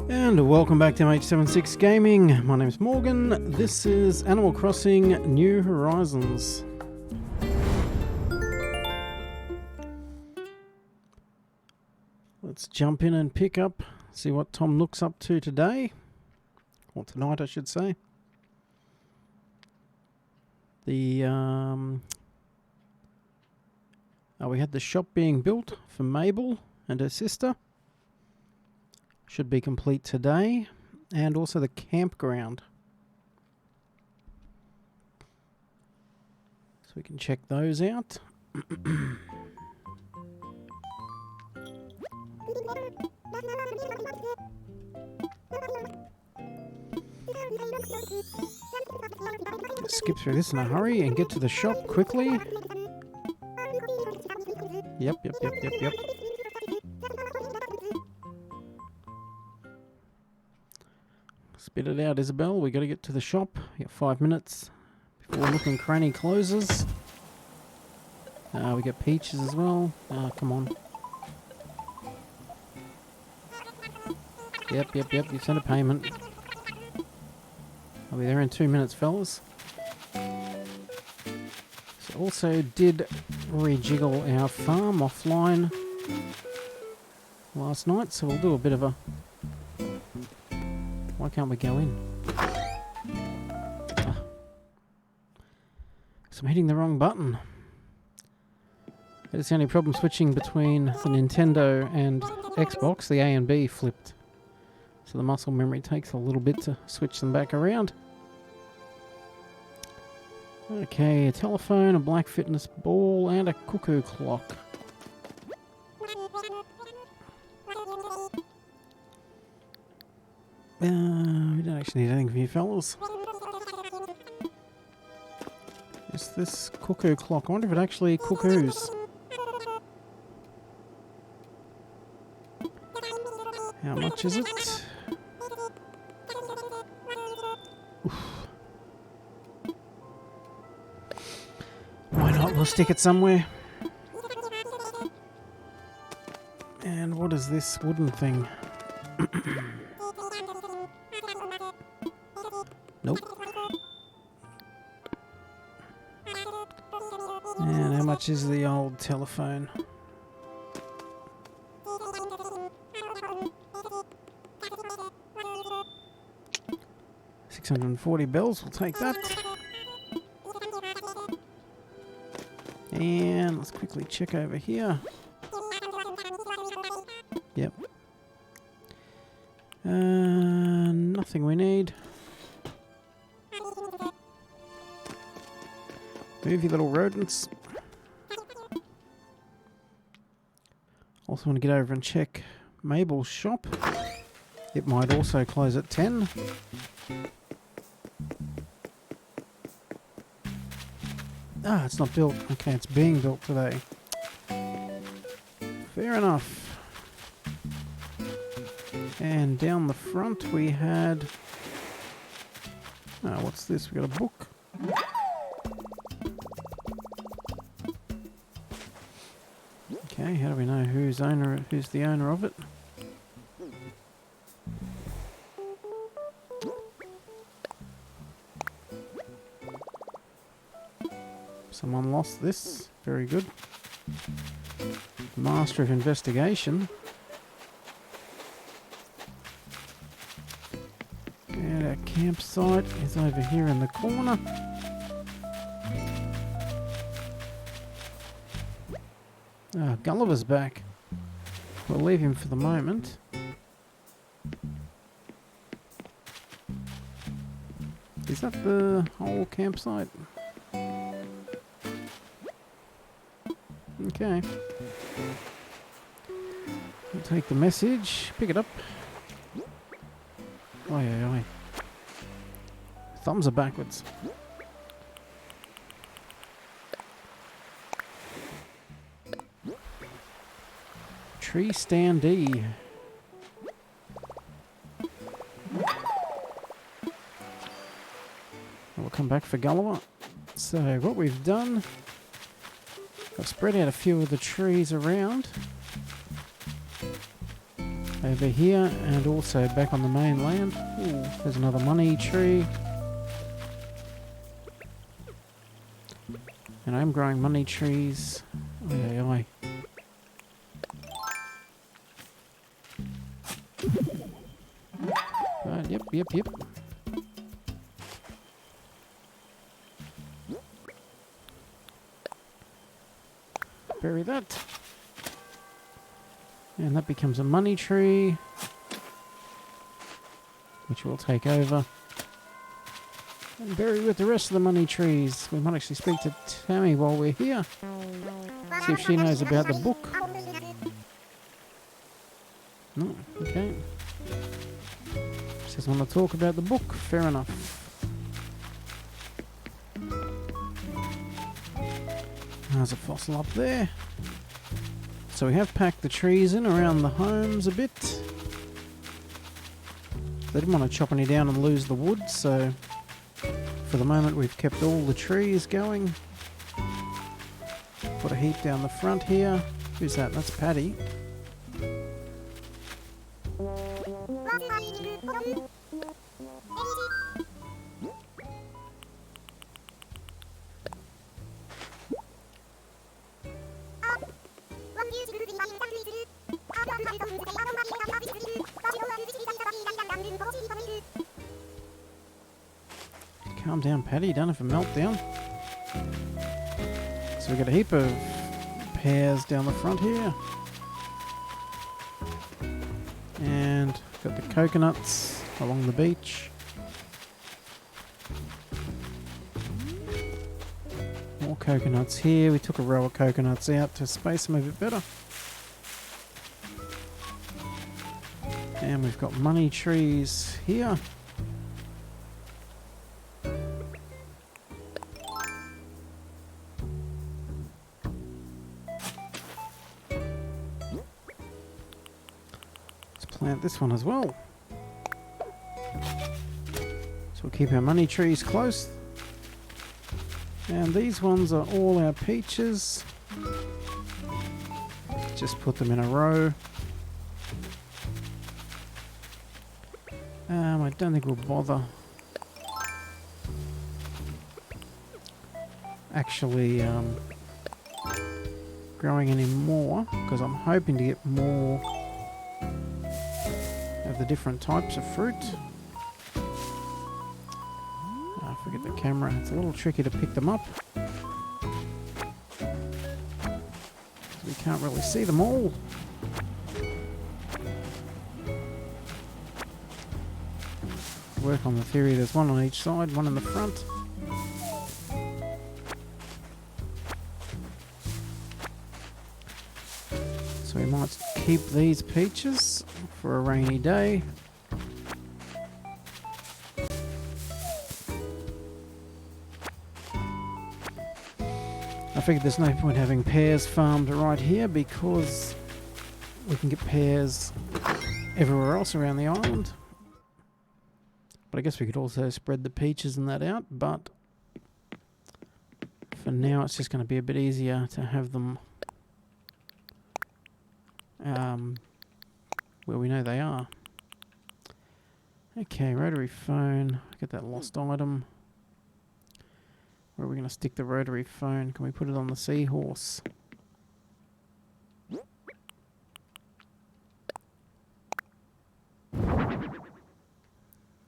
And welcome back to MH76 Gaming. My name's Morgan. This is Animal Crossing New Horizons. Let's jump in and pick up, see what Tom Nook's up to today. Or tonight, I should say. We had the shop being built for Mabel and her sister. Should be complete today. And also the campground. So we can check those out. Skip through this in a hurry and get to the shop quickly. Yep. Spit it out, Isabel. We got to get to the shop. We got 5 minutes before Nook and Cranny closes. We got peaches as well. Come on. Yep. You sent a payment. I'll be there in 2 minutes, fellas. So also did rejiggle our farm offline last night, so we'll do a bit of a... Why can't we go in? So I'm hitting the wrong button. It's the only problem switching between the Nintendo and Xbox. The A and B flipped. So the muscle memory takes a little bit to switch them back around. Okay, a telephone, a black fitness ball, and a cuckoo clock. We don't actually need anything from you fellas. Is this cuckoo clock? I wonder if it actually cuckoos. How much is it? Oof. Why not? We'll stick it somewhere. And what is this wooden thing? Nope. And how much is the old telephone? $640. We'll take that. And let's quickly check over here. Yep. Nothing we need. Move you little rodents. Also want to get over and check Mabel's shop. It might also close at 10. It's not built. Okay, it's being built today. Fair enough. And down the front we had... what's this? We got a book. Okay, how do we know who's the owner of it? Someone lost this. Very good. Master of investigation. And our campsite is over here in the corner. Gulliver's back. We'll leave him for the moment. Is that the whole campsite? Okay. We'll take the message, pick it up. Oi. Thumbs are backwards. Tree standee. We'll come back for Gulliver. So what we've done, I've spread out a few of the trees around. over here and also back on the mainland. Ooh, there's another money tree. And I'm growing money trees. Oi, oi, oi. Yep. Bury that. And that becomes a money tree, which we'll take over and bury with the rest of the money trees. We might actually speak to Tammy while we're here. See if she knows about the book. No, okay. She doesn't want to talk about the book. Fair enough. There's a fossil up there. So we have packed the trees in around the homes a bit. They didn't want to chop any down and lose the wood, so for the moment we've kept all the trees going. Put a heap down the front here. Who's that? That's Patty. Calm down, Patty. You don't have a meltdown. So we've got a heap of pears down the front here. And got the coconuts along the beach. More coconuts here. We took a row of coconuts out to space them a bit better. And we've got money trees here. Plant this one as well. So we'll keep our money trees close. And these ones are all our peaches. Just put them in a row. I don't think we'll bother actually growing any more, because I'm hoping to get more of the different types of fruit. Forget the camera, it's a little tricky to pick them up. We can't really see them all. Work on the theory there's one on each side, one in the front. So we might keep these peaches for a rainy day. I figured there's no point having pears farmed right here because we can get pears everywhere else around the island. But I guess we could also spread the peaches and that out, but for now it's just going to be a bit easier to have them where we know they are. Okay, rotary phone. Get that lost item. Where are we going to stick the rotary phone? Can we put it on the seahorse?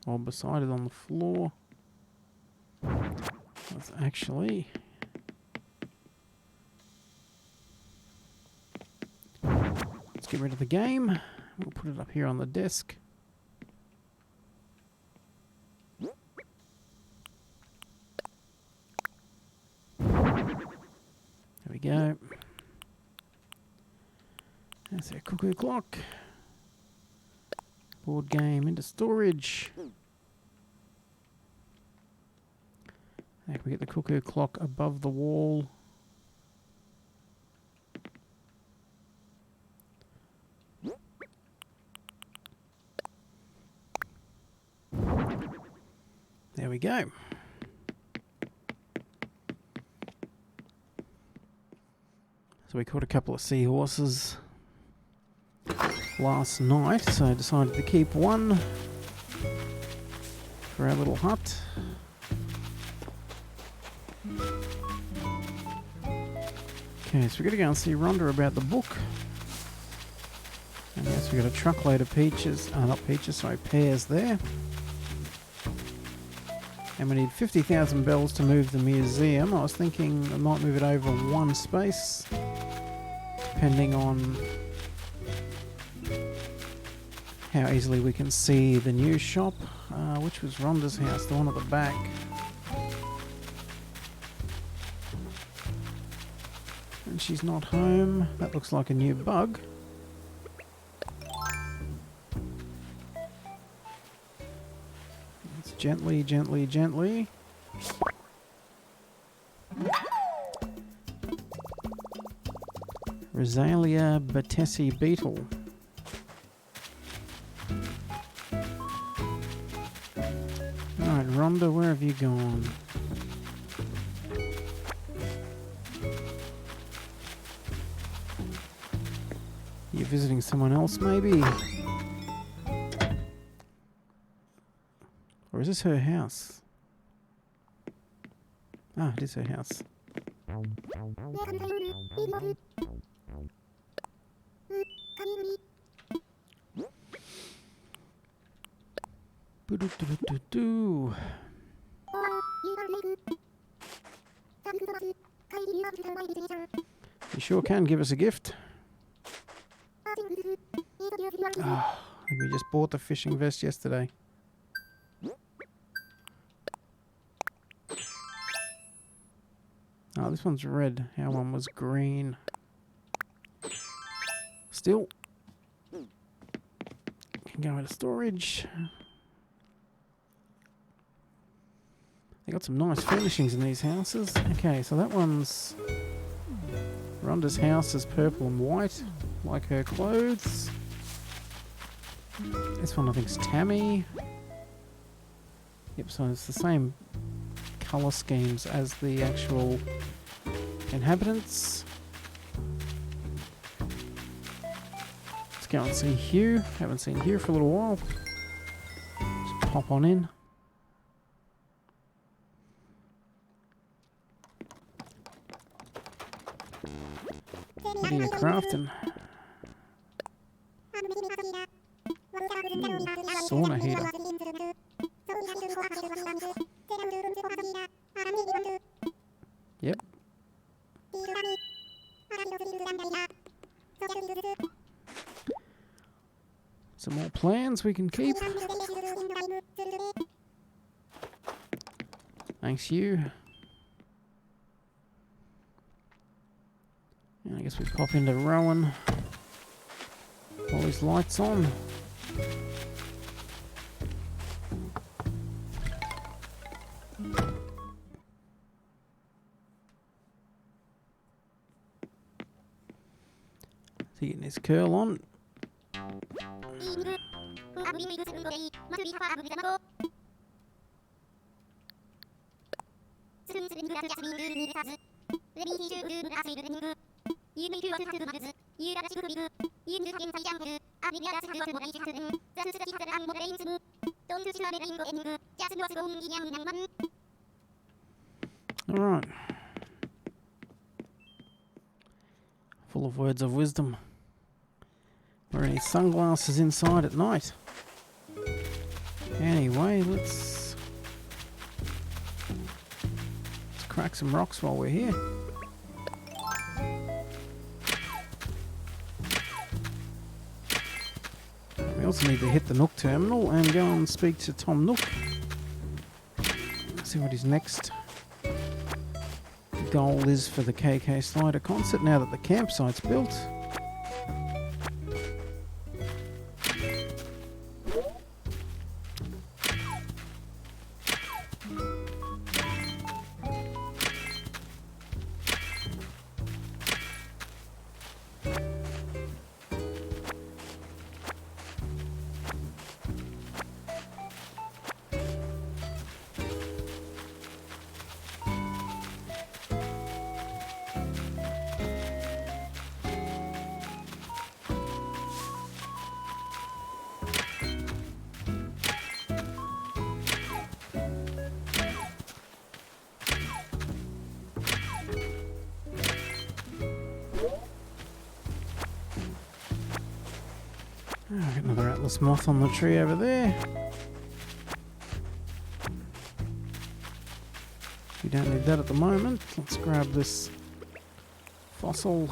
Or beside it on the floor? Let's actually... Let's get rid of the game. We'll put it up here on the desk. There we go. That's our cuckoo clock. Board game into storage. Now can we get the cuckoo clock above the wall? There we go. So we caught a couple of seahorses last night, so I decided to keep one for our little hut. Okay, so we're going to go and see Rhonda about the book. And yes, we've got a truckload of peaches, not peaches, sorry, pears there. And we need 50,000 bells to move the museum. I was thinking I might move it over one space, depending on how easily we can see the new shop, which was Rhonda's house, the one at the back. And she's not home. That looks like a new bug. Let's gently, gently, gently. Rosalia Batesi beetle. Alright, Rhonda, where have you gone? You visiting someone else, maybe? Or is this her house? Ah, it is her house. Boo-doo-doo-doo-doo. You sure can give us a gift. Oh, I think we just bought the fishing vest yesterday. Oh, this one's red. Our one was green. Still. Can go into storage. They got some nice furnishings in these houses. Okay, so that one's... Rhonda's house is purple and white, like her clothes. This one I think's Tammy. Yep, so it's the same colour schemes as the actual inhabitants. Let's go and see Hugh. Haven't seen Hugh for a little while. Just pop on in. What are you crafting? Sauna heater. Yep. Some more plans we can keep. Thanks, you. And I guess we pop into Rowan while his light's on. He's getting his curl on. Alright. Full of words of wisdom. Wearing his sunglasses inside at night. Anyway, let's crack some rocks while we're here. We also need to hit the Nook terminal and go and speak to Tom Nook. See what his next goal is for the KK Slider concert now that the campsite's built. Oh, I've got another atlas moth on the tree over there. We don't need that at the moment. Let's grab this fossil.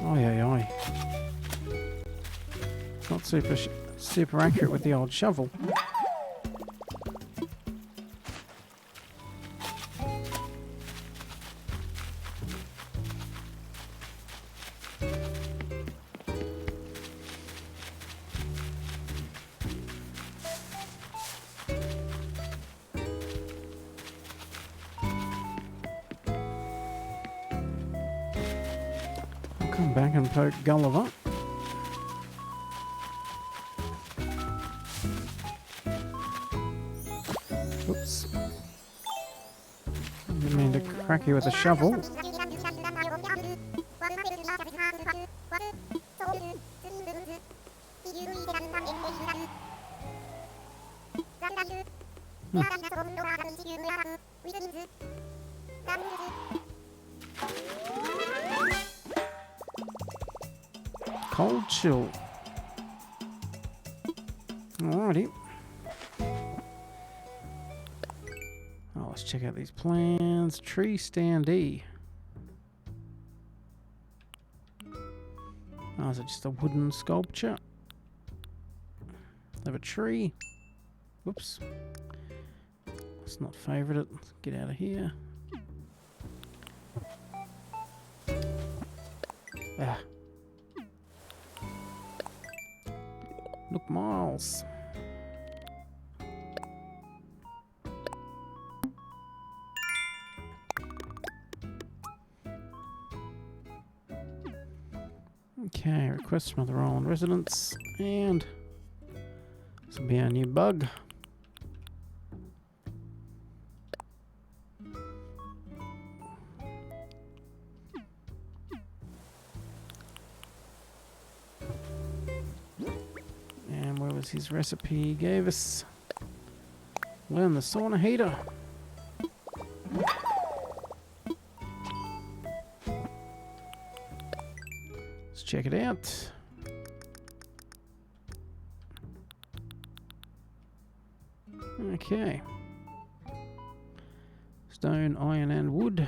Oi, oi, oi. It's not super accurate with the old shovel. Come back and poke Gulliver. Oops. Didn't mean to crack you with a shovel. Cold chill. Alrighty. Oh, let's check out these plans. Tree standee. Oh, is it just a wooden sculpture of a tree? Whoops. Let's not favourite it. Let's get out of here. Ah. Nook Miles. Okay, request from other island residents, and this will be our new bug. And where was his recipe he gave us? Learn the sauna heater. Check it out. Okay. Stone, iron and wood.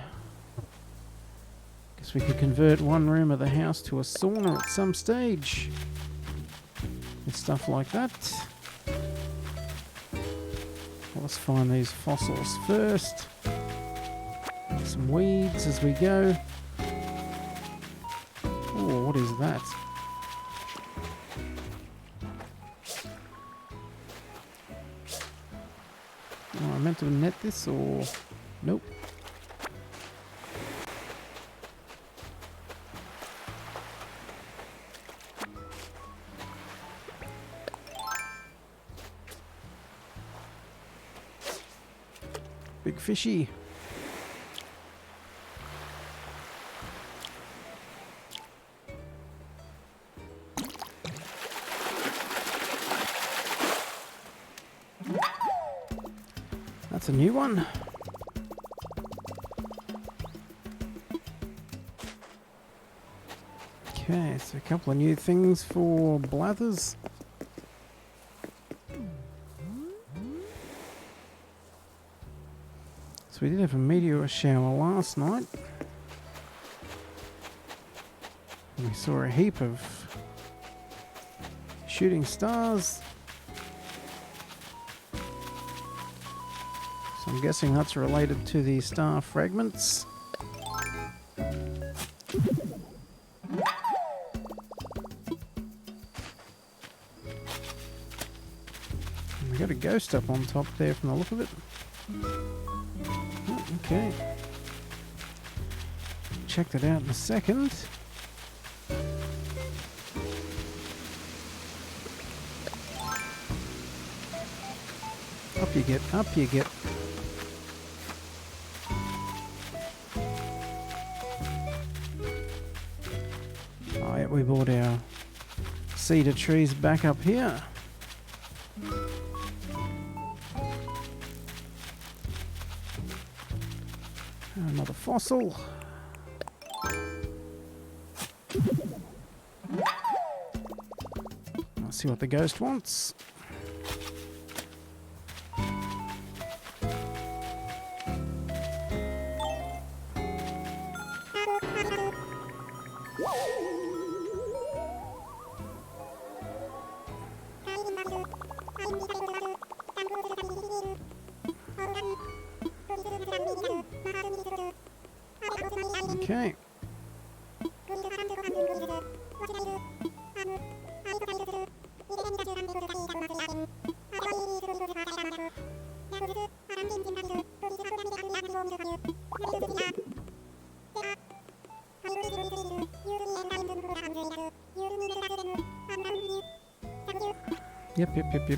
Guess we could convert one room of the house to a sauna at some stage. And stuff like that. Let's find these fossils first. Some weeds as we go. Oh, what is that? Oh, I meant to net this or... Nope. Big fishy. That's a new one. Okay, so a couple of new things for blathers. So we did have a meteor shower last night. We saw a heap of shooting stars. So I'm guessing that's related to the star fragments. And we got a ghost up on top there from the look of it. Oh, okay. Check that out in a second. Up you get, up you get. Oh yeah, we bought our cedar trees back up here. Another fossil. Let's see what the ghost wants. Okay.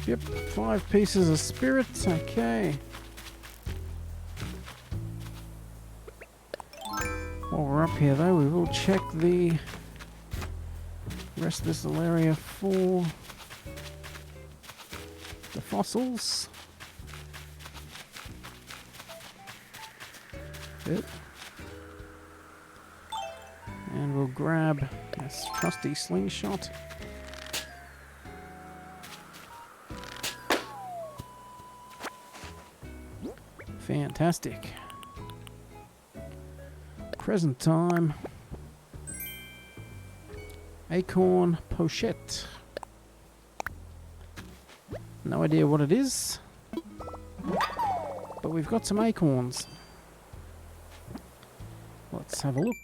Yep. 5 pieces of spirit. Okay. While we're up here though, we will check the rest of this little area for the fossils. Yep. And we'll grab this trusty slingshot. Fantastic. Present time. Acorn pochette. No idea what it is, but we've got some acorns. Let's have a look.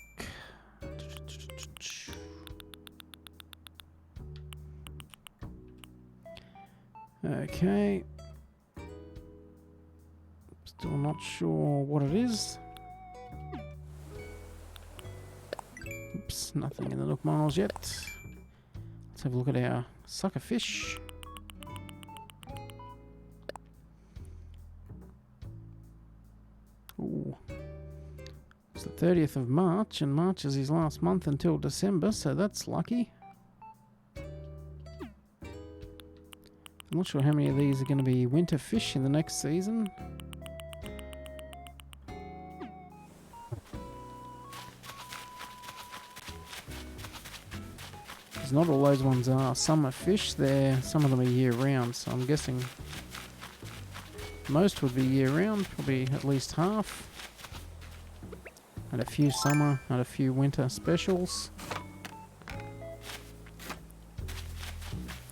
Okay. Still not sure what it is. Oops, nothing in the Nook Miles yet. Let's have a look at our sucker fish. Ooh. It's the 30th of March, and March is his last month until December, so that's lucky. I'm not sure how many of these are going to be winter fish in the next season. Because not all those ones are summer fish, some of them are year round, so I'm guessing most would be year round, probably at least half. And a few summer and a few winter specials.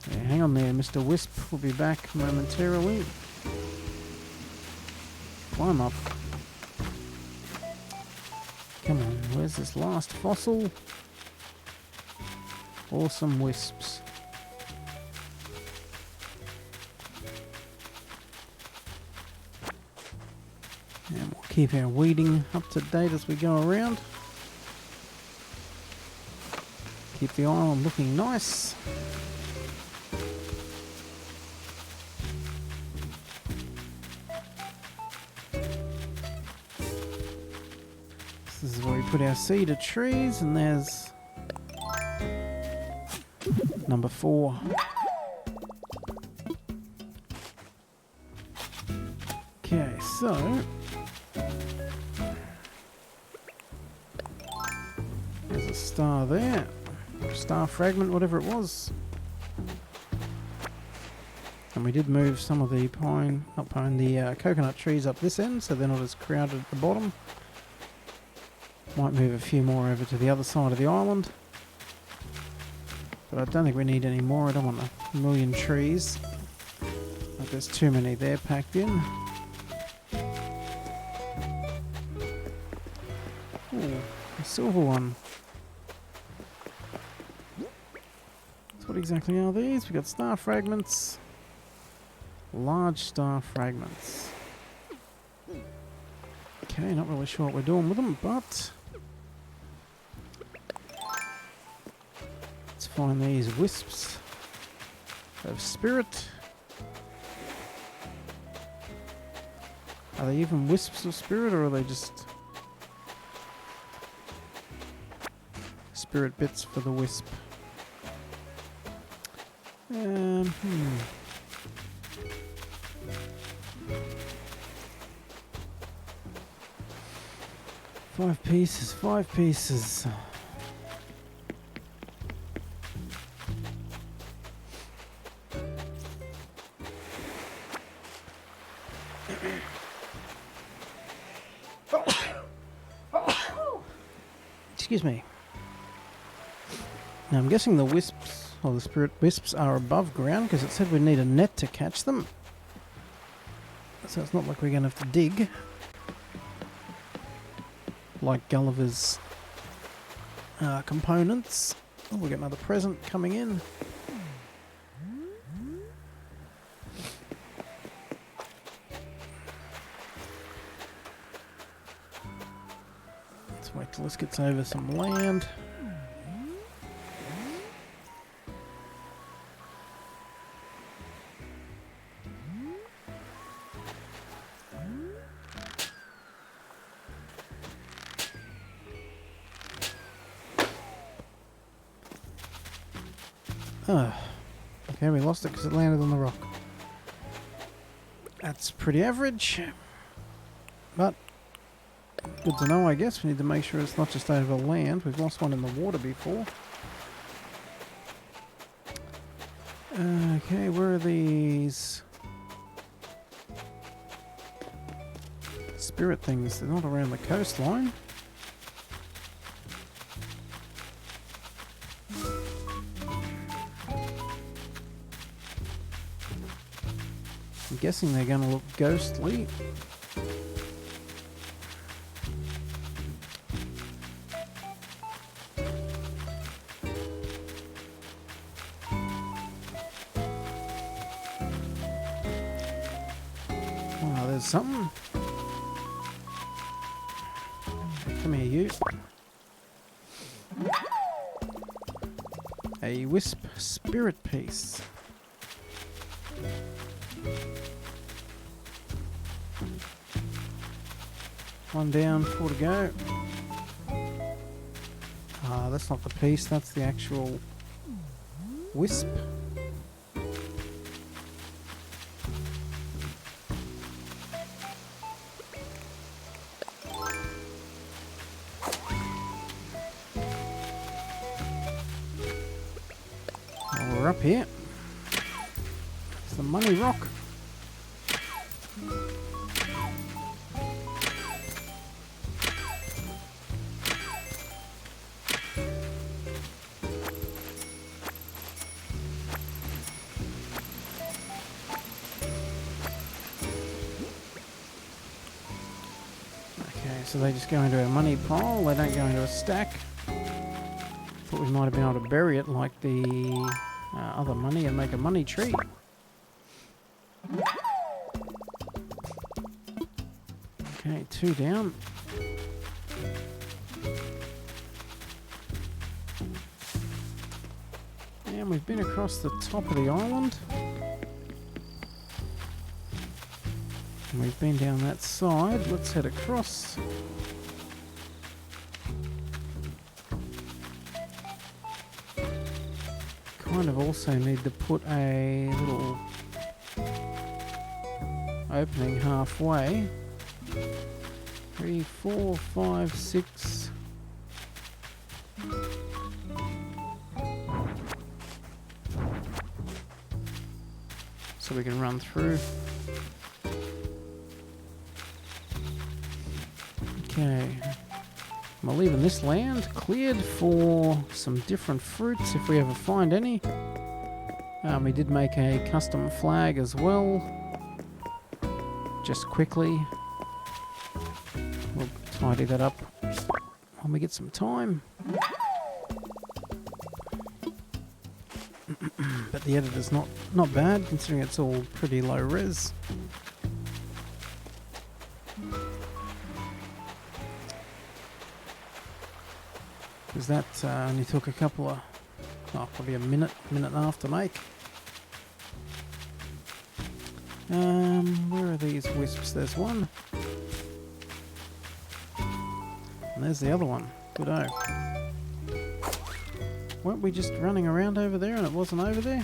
Yeah, hang on there, Mr. Wisp. We'll be back momentarily. Climb up. Come on, where's this last fossil? Awesome wisps. And we'll keep our weeding up to date as we go around. Keep the island looking nice. This is where we put our cedar trees, and there's number 4. Okay, so there's a star there, star fragment, whatever it was. And we did move some of the coconut trees up this end, so they're not as crowded at the bottom. Might move a few more over to the other side of the island. But I don't think we need any more. I don't want a million trees. Like there's too many there packed in. Ooh, a silver one. So what exactly are these? We've got star fragments. Large star fragments. Okay, not really sure what we're doing with them, but let's find these wisps of spirit. Are they even wisps of spirit, or are they just spirit bits for the wisp? 5 pieces, 5 pieces. Excuse me. Now I'm guessing the wisps, or the spirit wisps, are above ground because it said we need a net to catch them. So it's not like we're going to have to dig. Like Gulliver's components. Oh, we got another present coming in. Let's wait till this gets over some land. Oh, okay, we lost it because it landed on the rock. That's pretty average, but good to know, I guess. We need to make sure it's not just over land. We've lost one in the water before. Okay, where are these spirit things? They're not around the coastline. I'm guessing they're going to look ghostly. Oh, there's something. Come here, you. A Wisp spirit piece. One down, 4 to go. Ah, that's not the piece, that's the actual wisp. Well, we're up here. It's the money rock. So they just go into our money pile, they don't go into a stack. Thought we might have been able to bury it like the other money and make a money tree. Okay, 2 down. And we've been across the top of the island. And we've been down that side. Let's head across. Kind of also need to put a little opening halfway. 3, 4, 5, 6. So we can run through. Okay, I'm leaving this land cleared for some different fruits if we ever find any. We did make a custom flag as well. Just quickly. We'll tidy that up when we get some time. But the editor's not bad considering it's all pretty low res. Because that only took a couple of, probably a minute and a half to make. Where are these wisps? There's one. And there's the other one. Good-o. Weren't we just running around over there and it wasn't over there?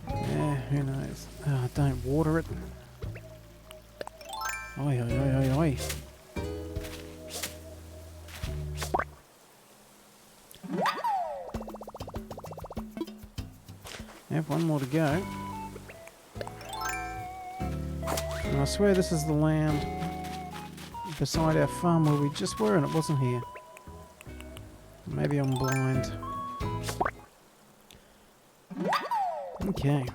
Yeah, who knows. Don't water it. Oi, oi, oi, oi, oi. I have one more to go. And I swear this is the land beside our farm where we just were and it wasn't here. Maybe I'm blind. Okay.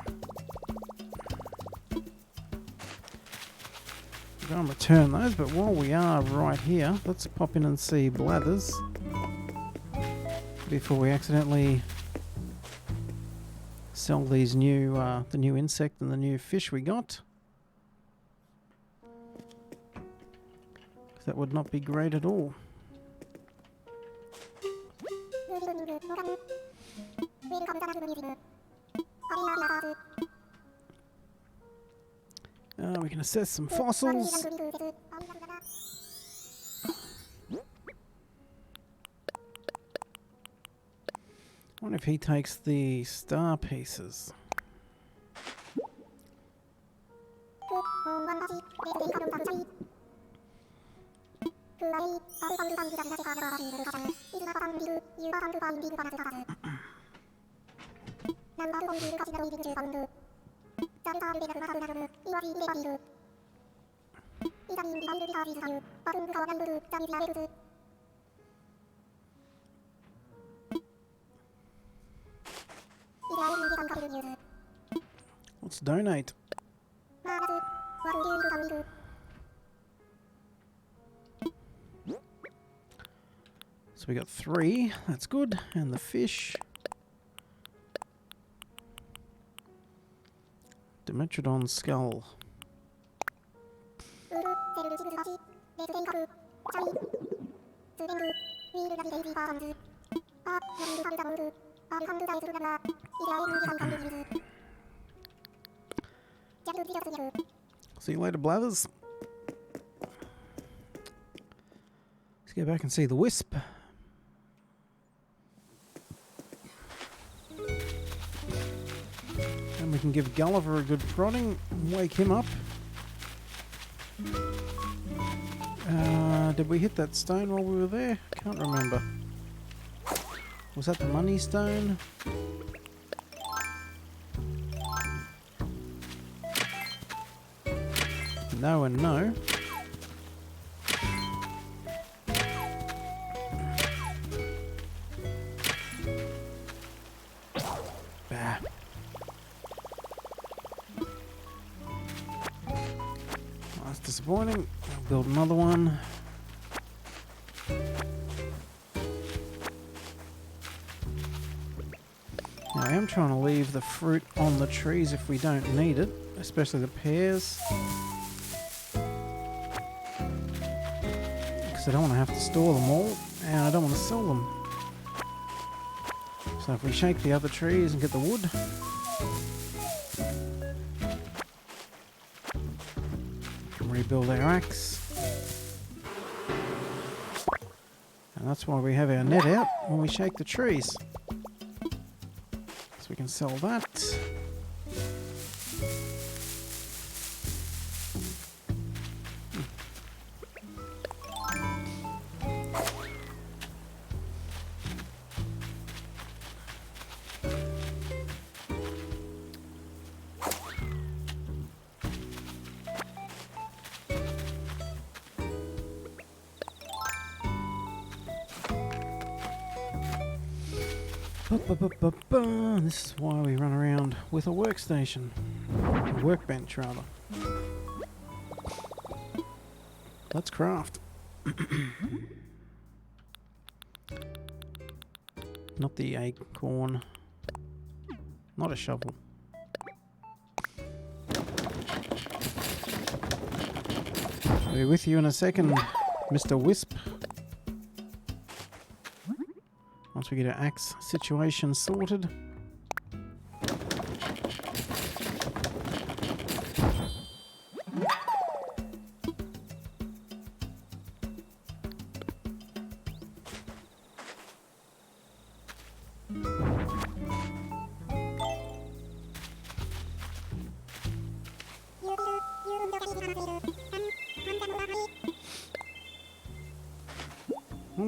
I'm going to return those, but while we are right here, let's pop in and see Blathers before we accidentally sell these new, the new insect and the new fish we got. That would not be great at all. We can assess some fossils. I wonder if he takes the star pieces. Let's donate. So we got 3, that's good, and the fish. Dimetrodon skull. See you later, Blathers. Let's go back and see the Wisp. And we can give Gulliver a good prodding and wake him up. Did we hit that stone while we were there? Can't remember. Was that the money stone? No and no. Bah. That's disappointing. I'll build another one. Now I am trying to leave the fruit on the trees if we don't need it, especially the pears. Because I don't want to have to store them all, and I don't want to sell them. So if we shake the other trees and get the wood, we can rebuild our axe. And that's why we have our net out when we shake the trees. So we can sell that. This is why we run around with a workstation. A workbench, rather. Let's craft. Not the acorn. Not a shovel. I'll be with you in a second, Mr. Wisp. Once we get our axe situation sorted.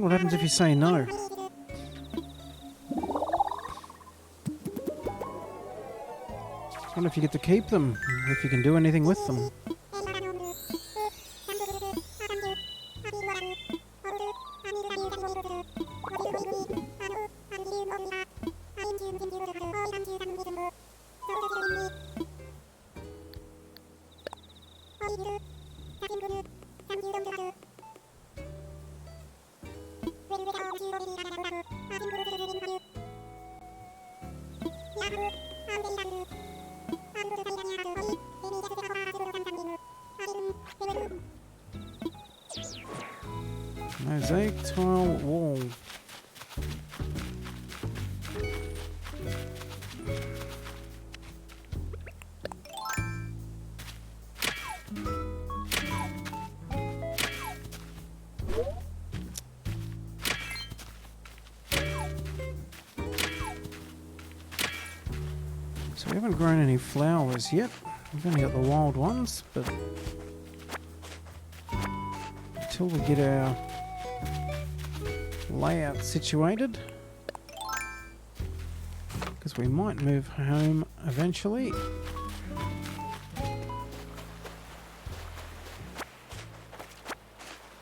What happens if you say no? I wonder if you get to keep them, if you can do anything with them. Mosaic tile wall. So we haven't grown any flowers yet. We've only got the wild ones, but until we get our layout situated, because we might move home eventually.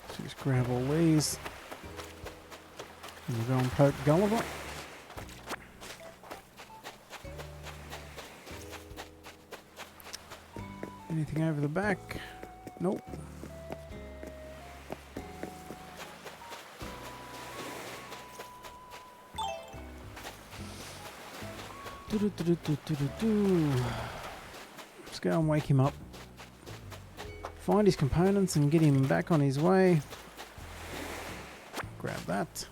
So just grab all these and we'll go and poke Gulliver. Anything over the back? Nope. Let's go and wake him up. Find his components and get him back on his way. Grab that.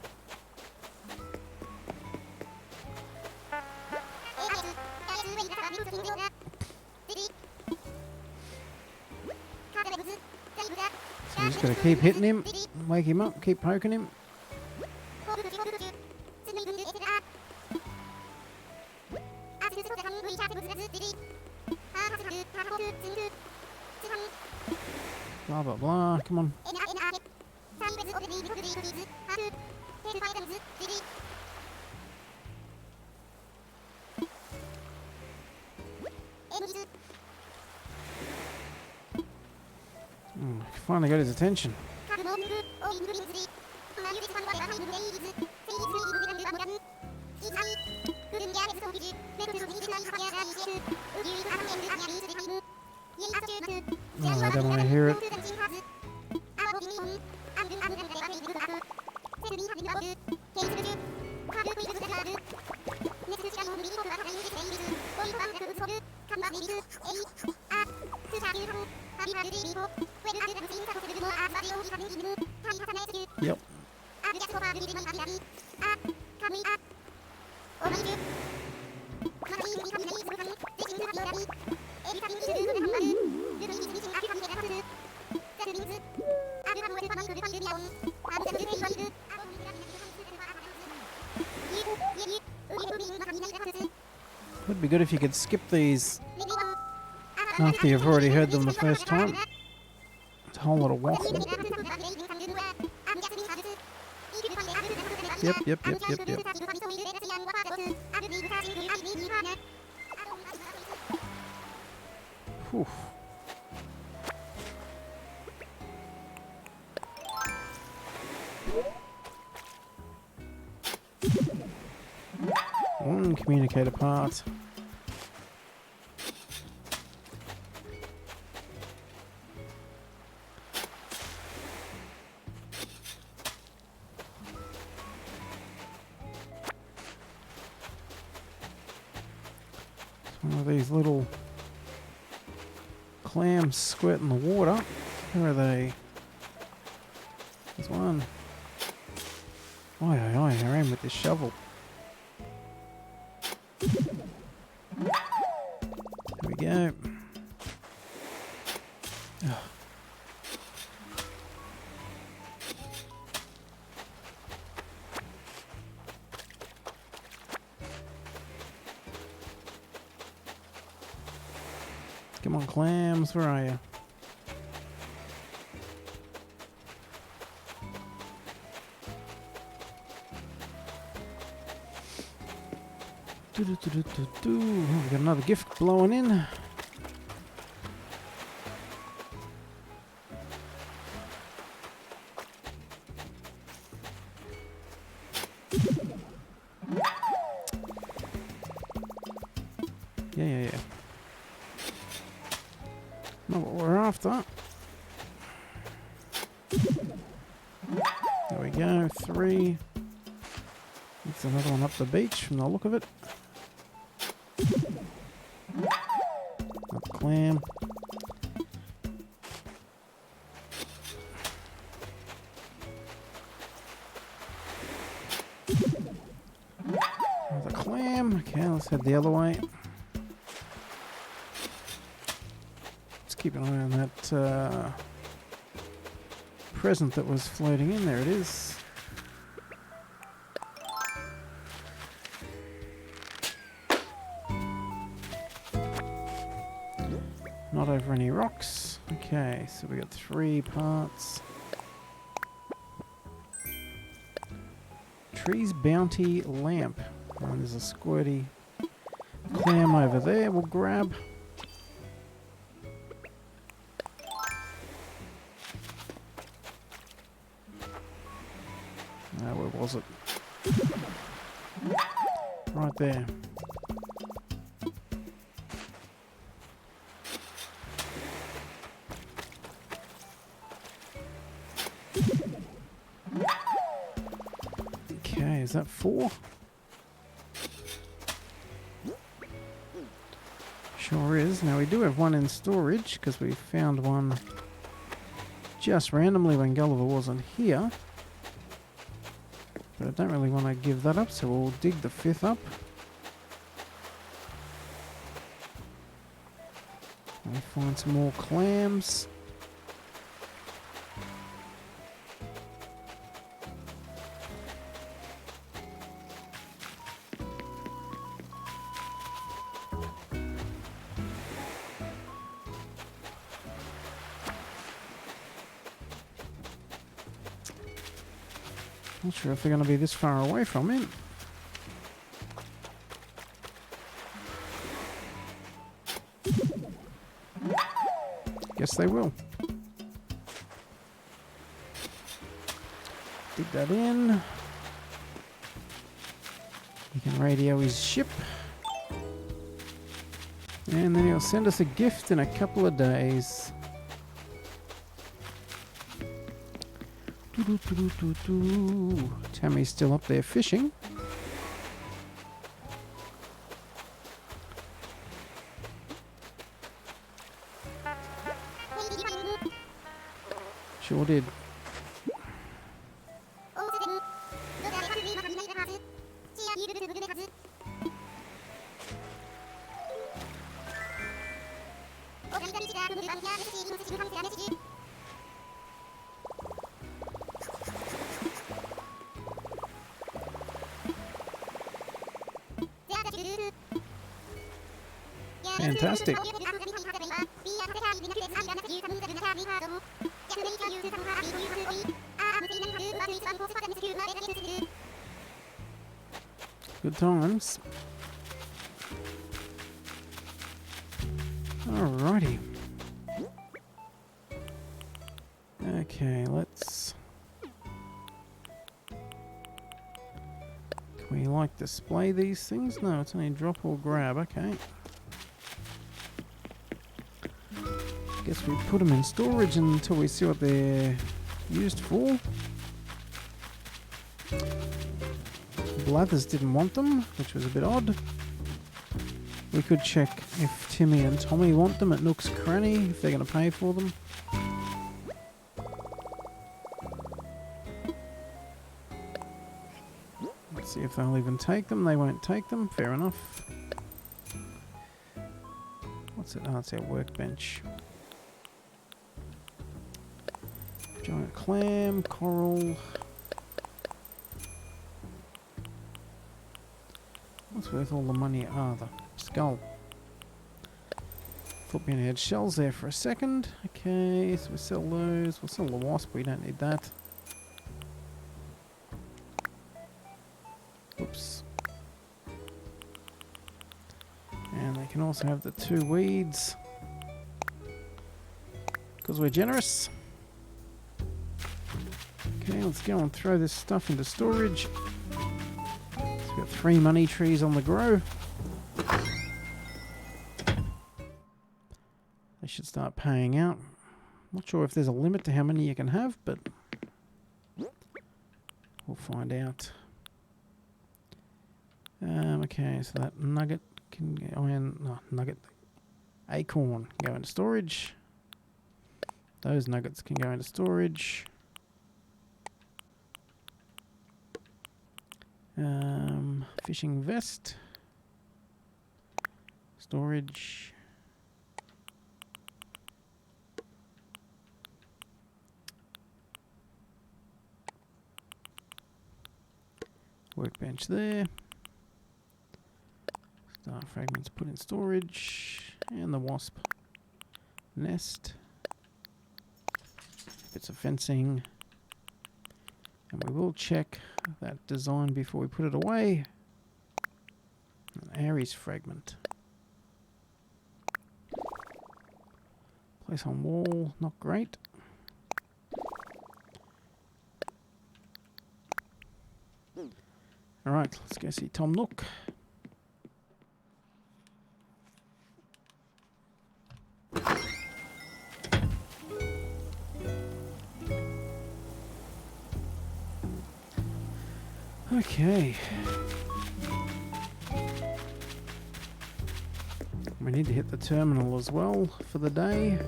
So we just gotta keep hitting him, wake him up, keep poking him. Blah blah blah, come on. Finally got his attention. Oh, I don't want to hear it. Yep. Would be good if you could skip these after you've already heard them the first time. It's a whole lot of waffle. Yep. Whew. Communicator part. One of these little clams squirt in the water. Where are they? There's one. I aim with this shovel. There we go. Ugh. Come on, clams, where are you? We got another gift blowing in. Yeah. Not what we're after. There we go, 3. That's another one up the beach from the look of it. Another clam. Another clam. Okay, let's head the other way. Let's keep an eye on that present that was floating in. There it is. Not over any rocks. Okay, so we got 3 parts. Tree's Bounty Lamp. Oh, there's a squirty clam over there we'll grab. Where was it? Right there. Okay, is that 4? Sure is. Now we do have one in storage because we found one just randomly when Gulliver wasn't here. But I don't really want to give that up, so we'll dig the 5th up. We'll find some more clams. Not sure if they're going to be this far away from it. Guess they will. Dig that in. He can radio his ship. And then he'll send us a gift in a couple of days. Tammy's still up there fishing. Sure did. Fantastic. Good times. Alrighty. Okay, let's... Can we like display these things? No, it's only drop or grab. Okay. Guess we put them in storage until we see what they're used for. Blathers didn't want them, which was a bit odd. We could check if Timmy and Tommy want them at Nook's Cranny, if they're going to pay for them. Let's see if they'll even take them. They won't take them. Fair enough. What's it? Oh, it's our workbench. Giant clam, coral. What's worth all the money? Ah, the skull. Thought we only had shells there for a second. Okay, so we sell those. We'll sell the wasp. We don't need that. Oops. can also have the 2 weeds. Because we're generous. Okay, let's go and throw this stuff into storage. So we've got 3 money trees on the grow. They should start paying out. Not sure if there's a limit to how many you can have, but we'll find out. Okay, so that nugget can go in. No, nugget. Acorn can go into storage. Those nuggets can go into storage. Fishing vest. Storage. Workbench there. Star fragments put in storage. And the wasp nest. Bits of fencing. And we will check that design before we put it away. An Aries fragment. Place on wall, not great. Alright, let's go see Tom Nook. Okay. We need to hit the terminal as well for the day.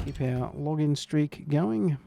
Keep our login streak going.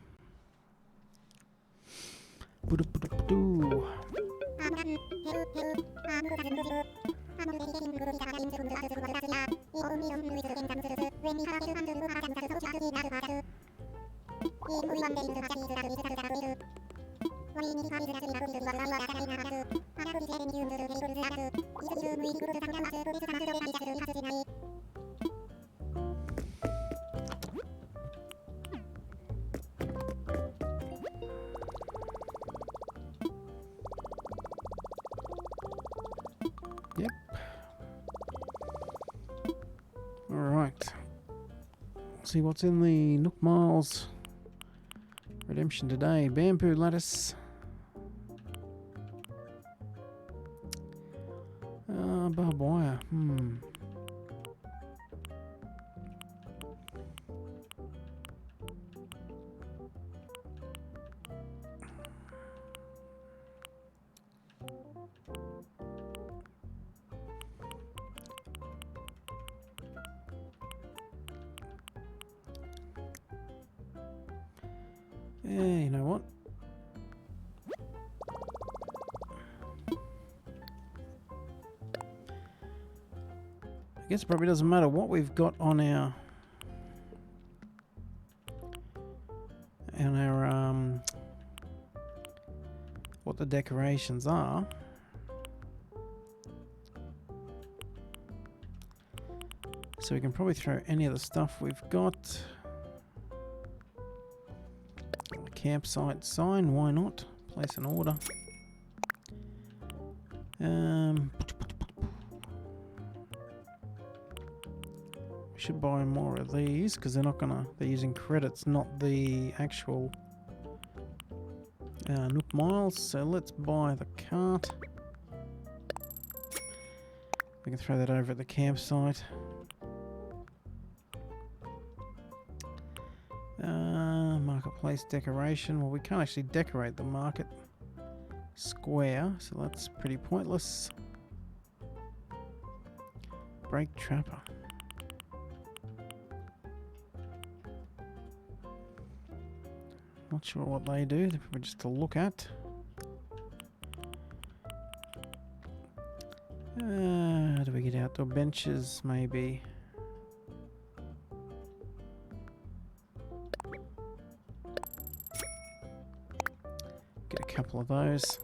Yep. Alright. See what's in the Nook Miles redemption today. Bamboo lattice. Barbed wire. Yeah, you know what? I guess it probably doesn't matter what we've got on our what the decorations are. So we can probably throw any of the stuff we've got. Campsite sign, why not? Place an order. We should buy more of these because they're using credits, not the actual Nook Miles. So let's buy the cart. We can throw that over at the campsite. Marketplace decoration. Well, we can't actually decorate the market square, so that's pretty pointless. Brake trapper. Not sure what they do. They're probably just to look at. How do we get outdoor benches? Maybe. Get a couple of those.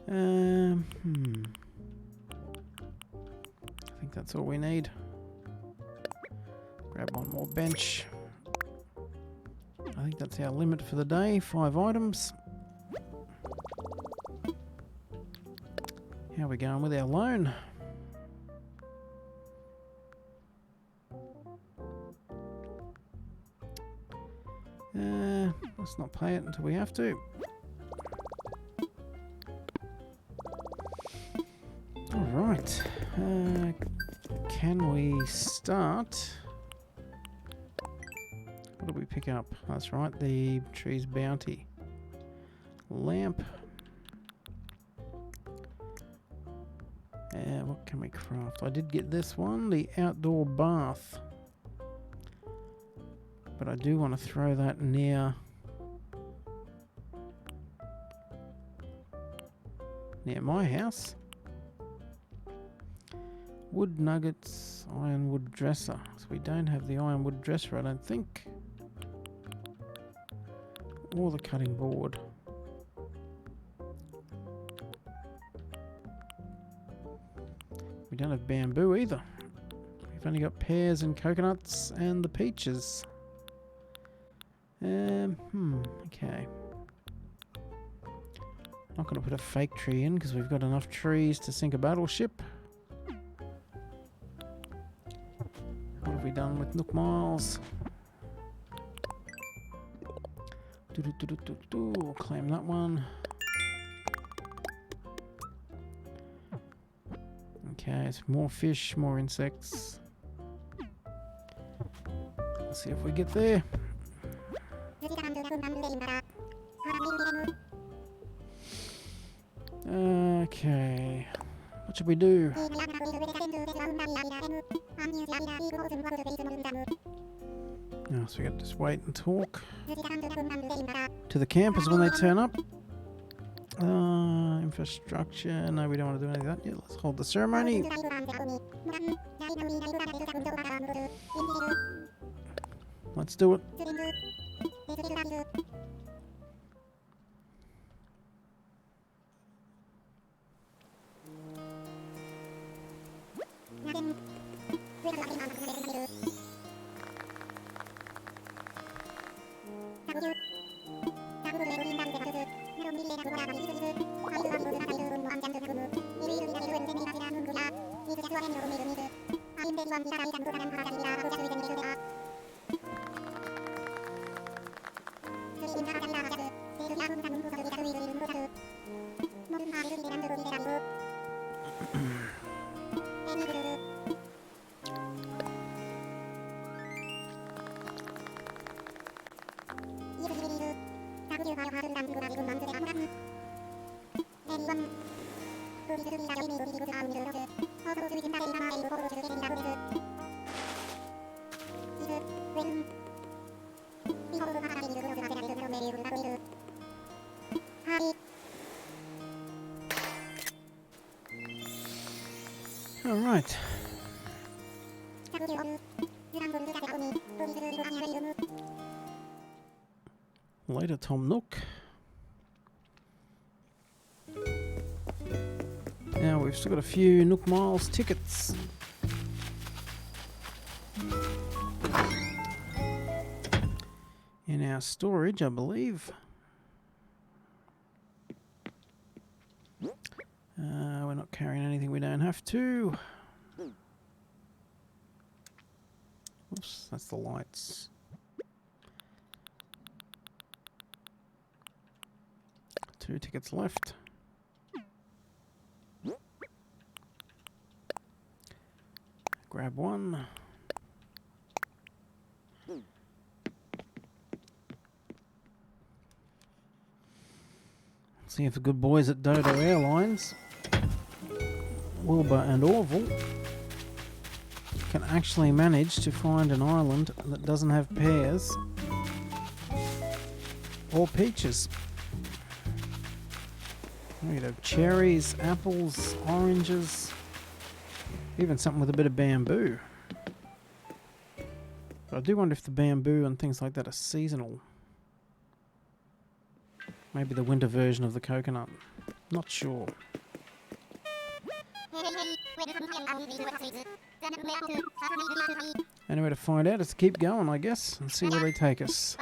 I think that's all we need. Grab one more bench. I think that's our limit for the day. 5 items. How are we going with our loan? Let's not pay it until we have to. Alright. Can we start? What did we pick up? That's right, the tree's bounty. Lamp. What can we craft? I did get this one, the outdoor bath. But I do want to throw that near my house. Wood nuggets, ironwood dresser. So we don't have the ironwood dresser, I don't think. Or the cutting board. We don't have bamboo either. We've only got pears and coconuts and the peaches. Okay. Not going to put a fake tree in because we've got enough trees to sink a battleship. What have we done with Nook Miles? We'll claim that one. Okay, it's more fish, more insects. Let's see if we get there. Okay, what should we do? Oh, so we got to just wait and talk to the campers when they turn up. Infrastructure, no, we don't want to do any of that yet. Let's hold the ceremony. Let's do it. All right. Later, Tom Nook. Now we've still got a few Nook Miles tickets. In our storage, I believe. We're not carrying anything we don't have to. Oops, that's the lights. Two tickets left. Grab one. See if the good boys at Dodo Airlines, Wilbur and Orville, can actually manage to find an island that doesn't have pears or peaches. We'd have cherries, apples, oranges, even something with a bit of bamboo. But I do wonder if the bamboo and things like that are seasonal. Maybe the winter version of the coconut. Not sure. Only way to find out is to keep going, I guess, and see where they take us.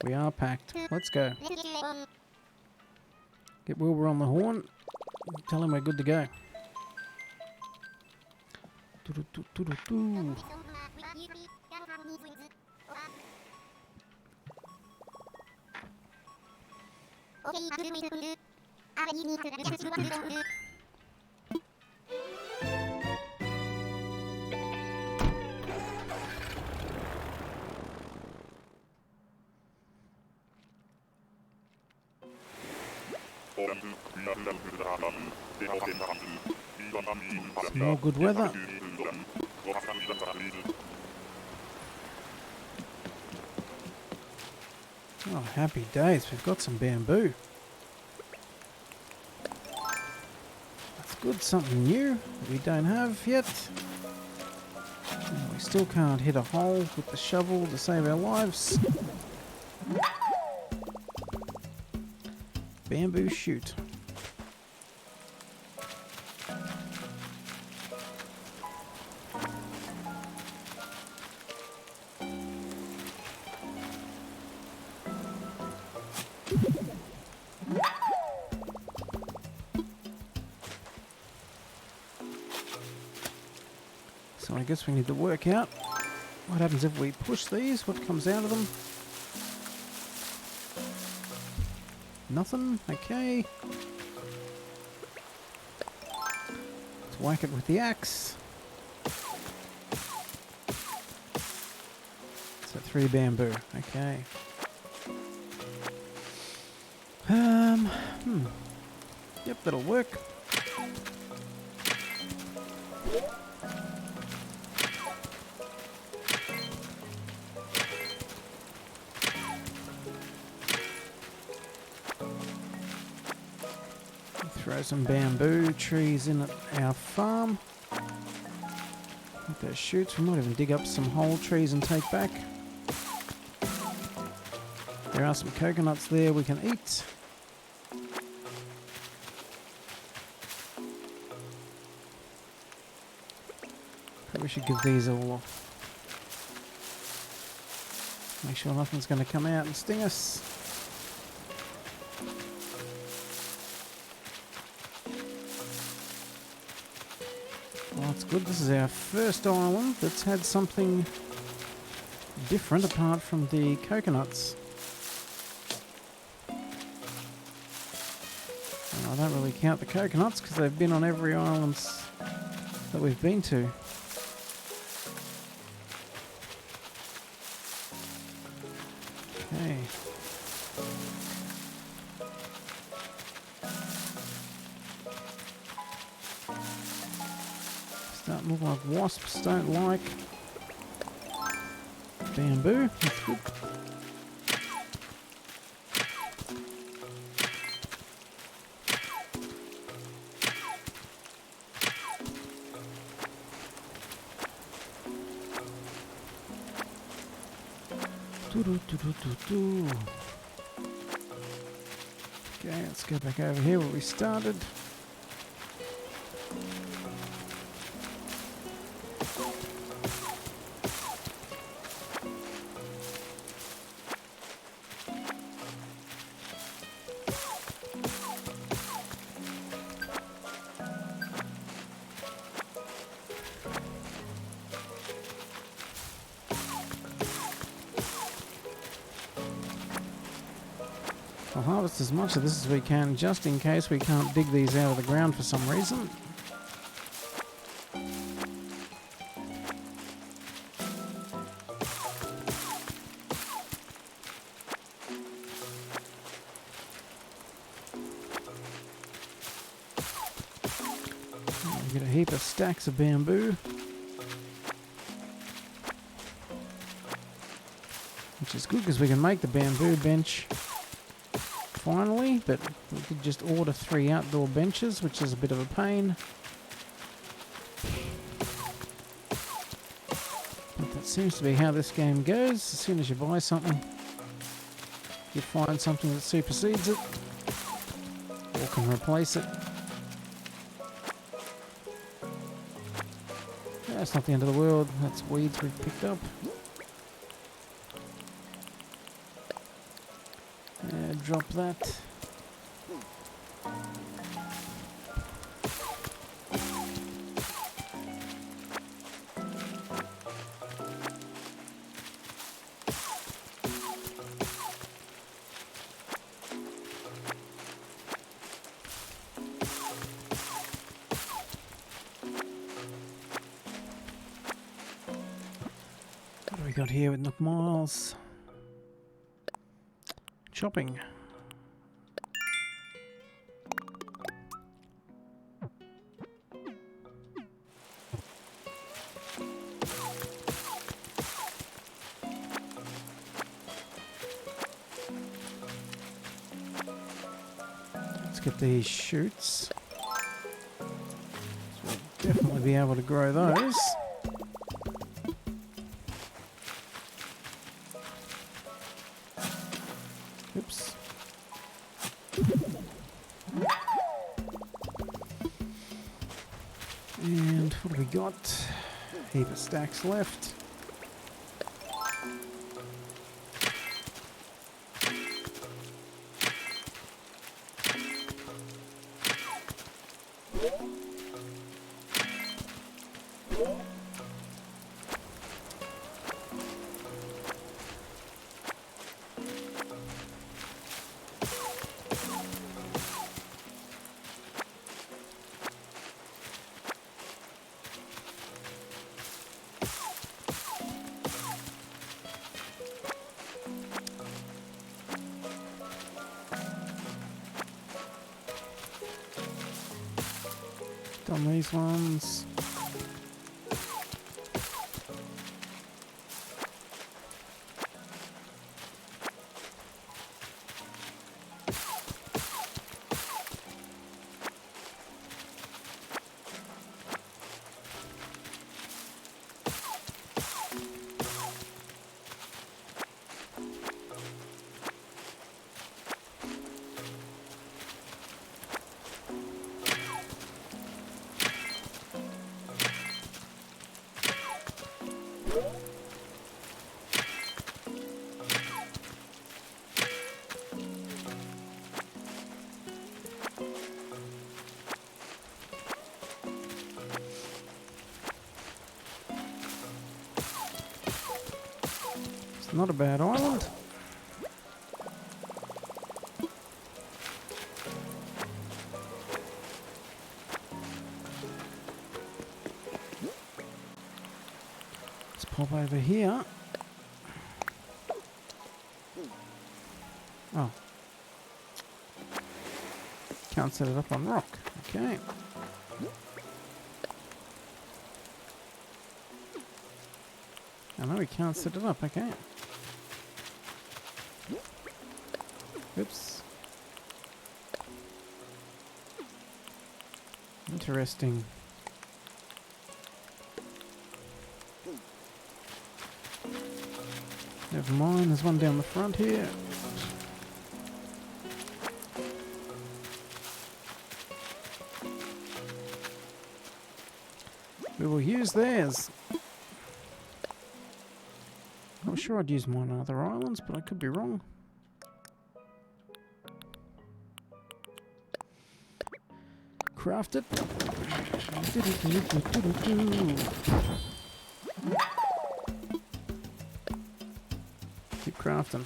We are packed. Let's go. Get Wilbur on the horn. Tell him we're good to go. Doo-doo-doo-doo-doo. Some more good weather. Oh, happy days. We've got some bamboo. That's good. Something new that we don't have yet. We still can't hit a hole with the shovel to save our lives. Bamboo shoot. So I guess we need to work out what happens if we push these, what comes out of them. Nothing, okay. Let's whack it with the axe. So 3 bamboo, okay. Yep, that'll work. Throw some bamboo trees in at our farm. With those shoots, we might even dig up some whole trees and take back. There are some coconuts there we can eat. Probably should give these all off. Make sure nothing's going to come out and sting us. Well, that's good. This is our first island that's had something different apart from the coconuts. And I don't really count the coconuts because they've been on every island that we've been to. Okay. Starting to look like wasps don't like bamboo. That's good. Okay, let's go back over here where we started. I'll harvest as much of this as we can, just in case we can't dig these out of the ground for some reason. Get a heap of stacks of bamboo. Which is good because we can make the bamboo bench finally, but we could just order 3 outdoor benches, which is a bit of a pain. But that seems to be how this game goes. As soon as you buy something, you find something that supersedes it or can replace it. That's not the end of the world. That's weeds we've picked up. Drop that. What do we got here with Nook Miles? Shopping. Let's get these shoots. So we'll definitely be able to grow those. Oops. And what have we got? Heap of stacks left. Done these ones. It's not a bad island. Let's pop over here. Oh. Can't set it up on rock. Okay. I know we can't set it up. Okay. Oops. Interesting. Never mind, there's one down the front here. We will use theirs. I'm sure I'd use mine on other islands, but I could be wrong. Craft it. Keep crafting.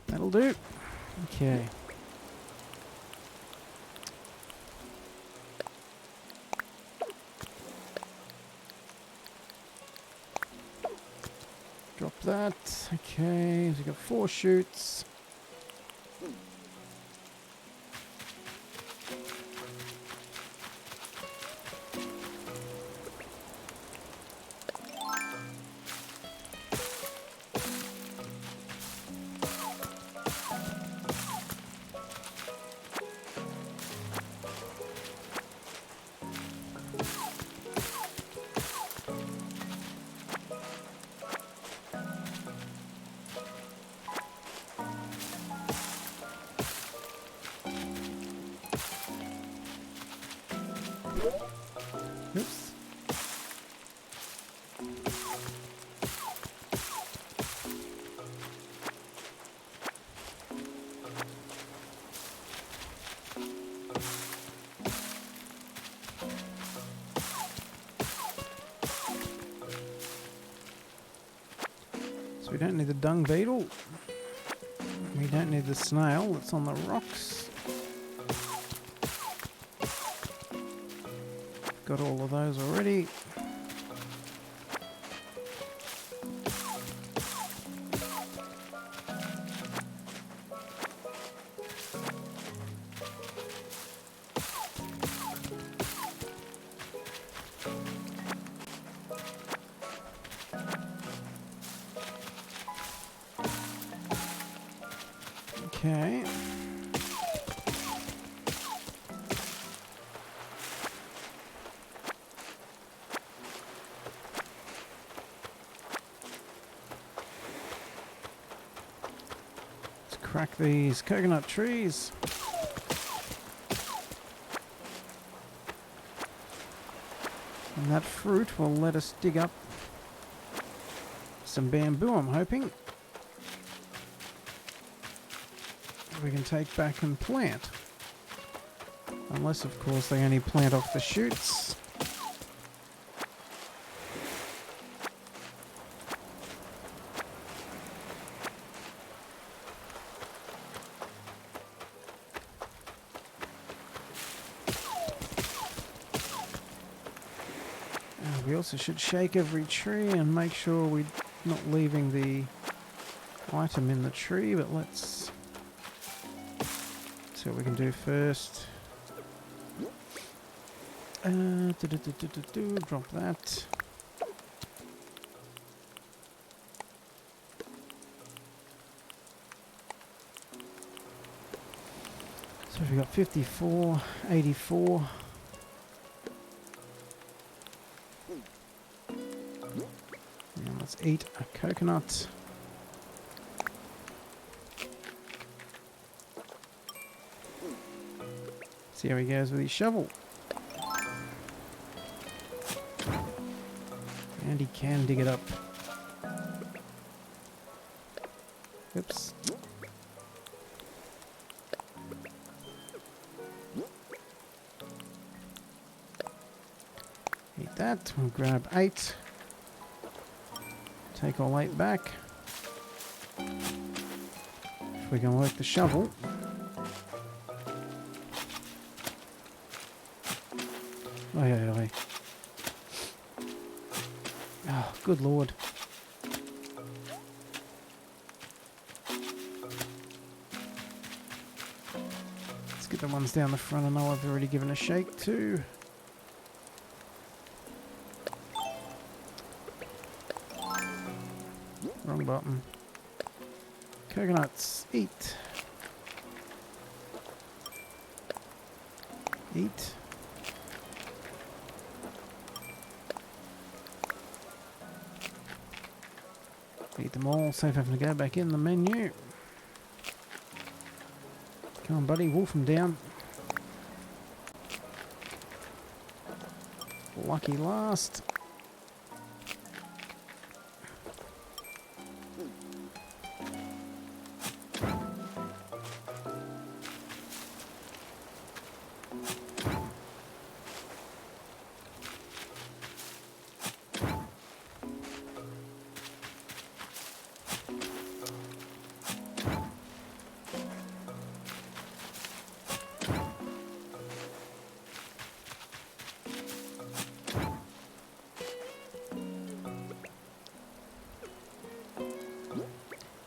That'll do. Okay. Drop that. Okay, we've got 4 shoots. Oops. So we don't need the dung beetle. We don't need the snail that's on the rocks. Got all of those already. Okay. Let's crack these coconut trees. And that fruit will let us dig up some bamboo, I'm hoping. We can take back and plant. Unless, of course, they only plant off the shoots. We also should shake every tree and make sure we're not leaving the item in the tree, but let's see what we can do first. Drop that. So we've got 54, 84. Now let's eat a coconut. See how he goes with his shovel. And he can dig it up. Oops. Eat that. We'll grab 8. Take all 8 back. If we can work the shovel. Oi. Oh, good lord. Let's get the ones down the front I know I've already given a shake to. Wrong button. Coconuts. Eat. Eat. Eat them all, save having to go back in the menu. Come on, buddy, wolf them down. Lucky last.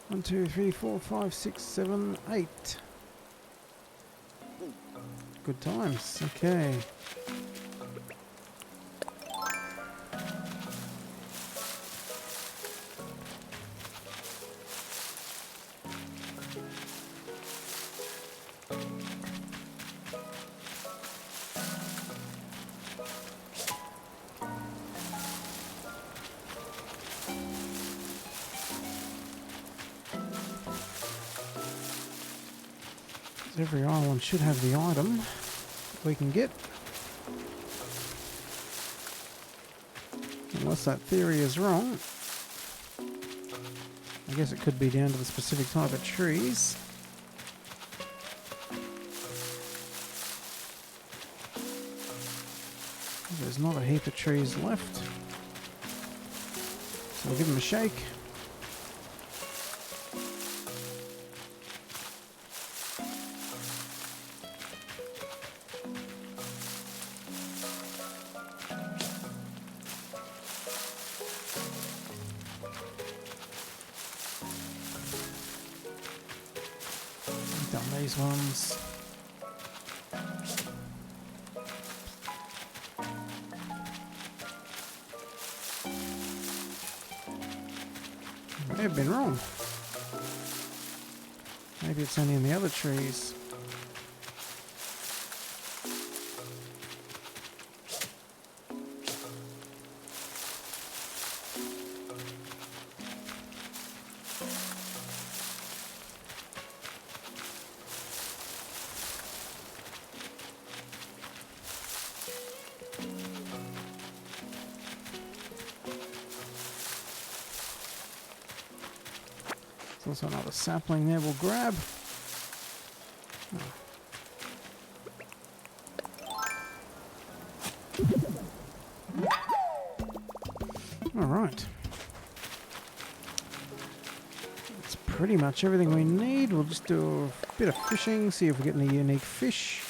One, 2, 3, 4, 5, 6, 7, 8. Good times. Okay. Every island should have the item we can get. Unless that theory is wrong. I guess it could be down to the specific type of trees. There's not a heap of trees left. So we'll give them a shake. Done these ones. I may have been wrong. Maybe it's only in the other trees. There's also another sapling there we'll grab. Alright. That's pretty much everything we need. We'll just do a bit of fishing, see if we get any unique fish.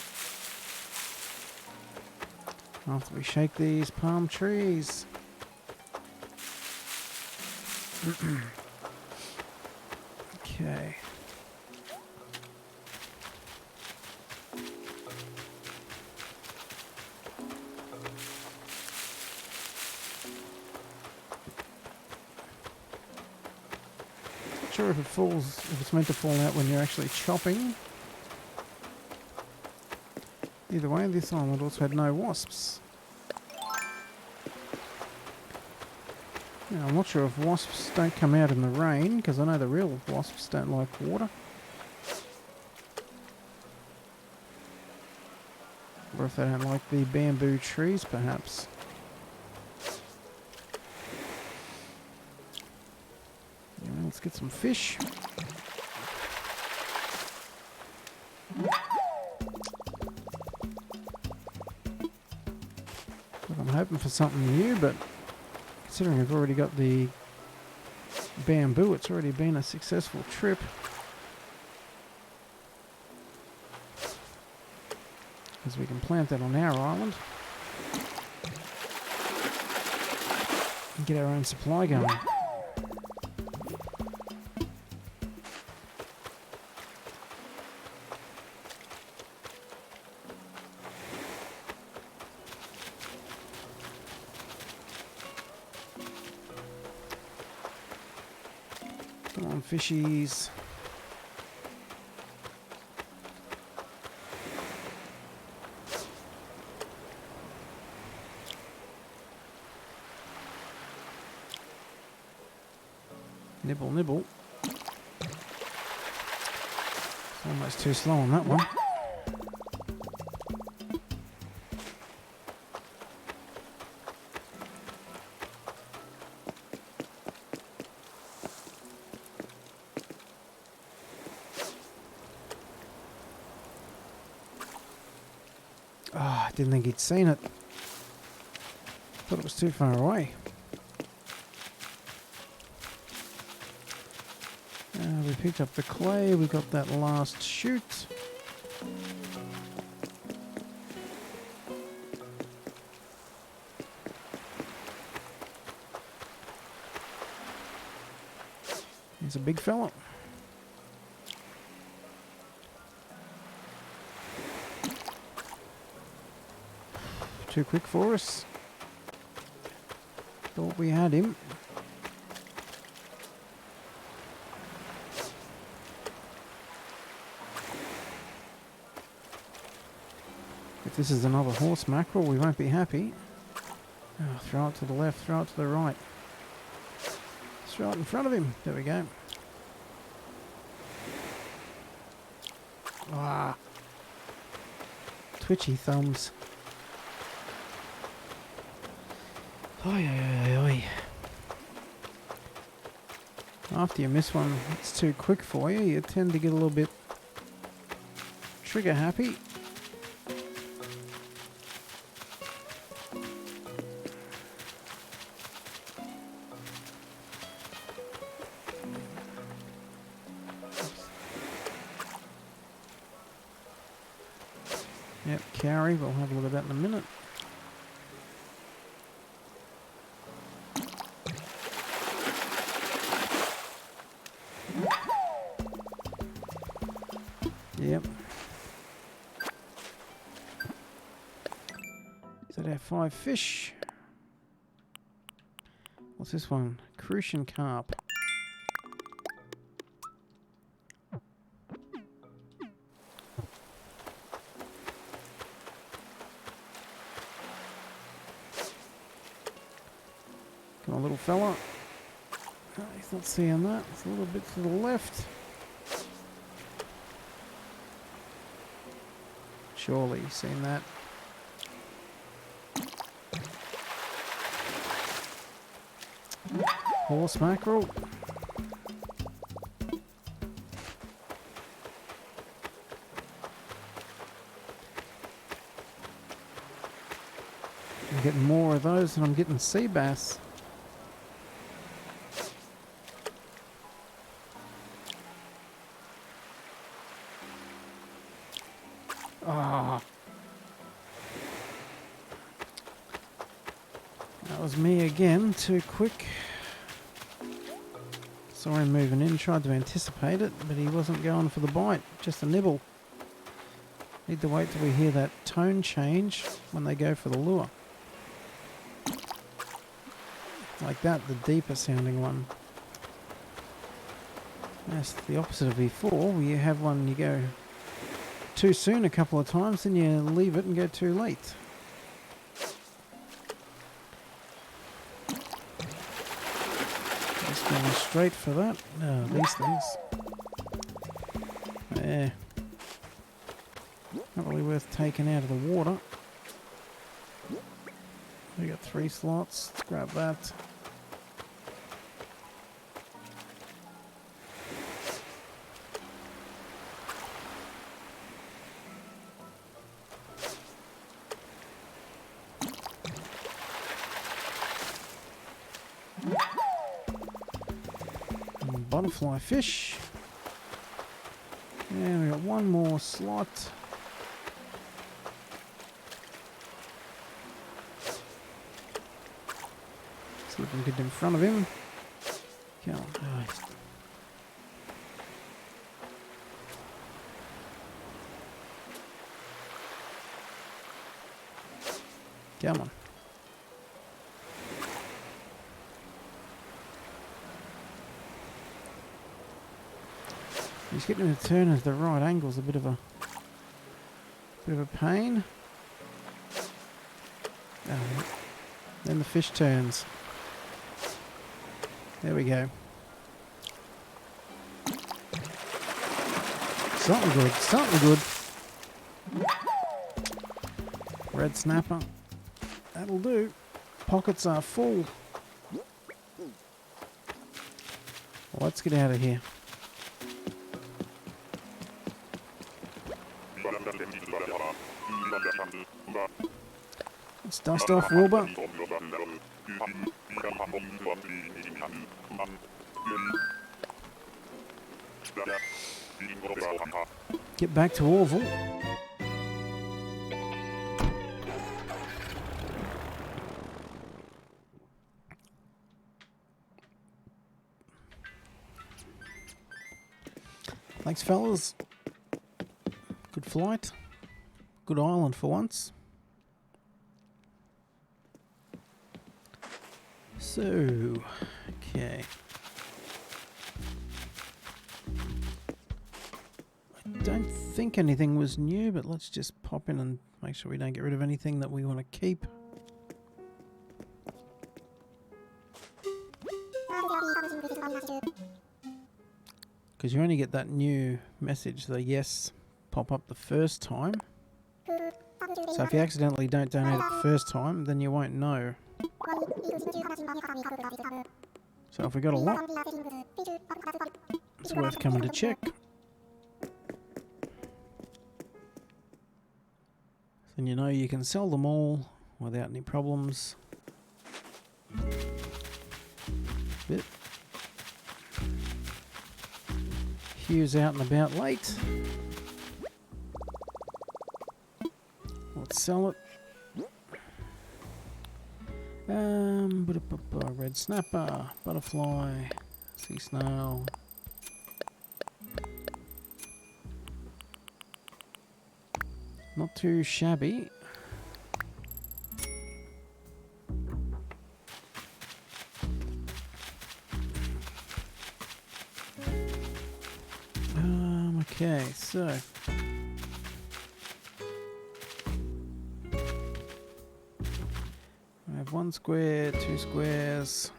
After we shake these palm trees. Okay. Not sure if it falls, if it's meant to fall out when you're actually chopping. Either way, this island also had no wasps. Now, I'm not sure if wasps don't come out in the rain, because I know the real wasps don't like water. Or if they don't like the bamboo trees, perhaps. Anyway, let's get some fish. Look, I'm hoping for something new, but considering I've already got the bamboo, it's already been a successful trip. Because we can plant that on our island. And get our own supply going. Come on, fishies. Nibble, nibble. It's almost too slow on that one. Ah, I didn't think he'd seen it. Thought it was too far away. We picked up the clay, we got that last shoot. He's a big fella. Too quick for us. Thought we had him. If this is another horse mackerel, we won't be happy. Oh, throw it to the left, throw it to the right. Throw it in front of him. There we go. Ah. Twitchy thumbs. Oi, oi, oi, oi. After you miss one, it's too quick for you. You tend to get a little bit trigger happy. Yep, carry. We'll have a look at that in a minute. Yep. Is that our 5 fish? What's this one? Crucian carp. Come on, little fella. Oh, he's not seeing that. It's a little bit to the left. Surely you've seen that. Horse mackerel. I'm getting more of those than I'm getting sea bass. Ah. That was me again, too quick. Saw him moving in, tried to anticipate it, but he wasn't going for the bite, just a nibble. Need to wait till we hear that tone change when they go for the lure. Like that, the deeper sounding one. That's the opposite of before, where you have one you go too soon a couple of times, then you leave it and go too late. Just going straight for that. Oh, these things. Yeah. Not really worth taking out of the water. We got 3 slots. Let's grab that. Butterfly fish. And we got 1 more slot. See if we can get in front of him. Come on. Oh, come on. He's getting him to turn at the right angles, a bit of a pain. Then the fish turns. There we go. Something good, something good. Red snapper. That'll do. Pockets are full. Well, let's get out of here. Let's dust off Wilbur. Get back to Orville. Thanks, fellas. Good flight. Good island for once. So, okay. I don't think anything was new, but let's just pop in and make sure we don't get rid of anything that we want to keep. Because you only get that new message, the yes, pop up the first time. So if you accidentally don't donate it the first time, then you won't know. So if we got a lot, it's worth coming to check. And you know you can sell them all without any problems. Bit. Hugh's out and about late. Let's sell it. Red snapper, butterfly, sea snail. Not too shabby. Okay, so I have 1 square, 2 squares.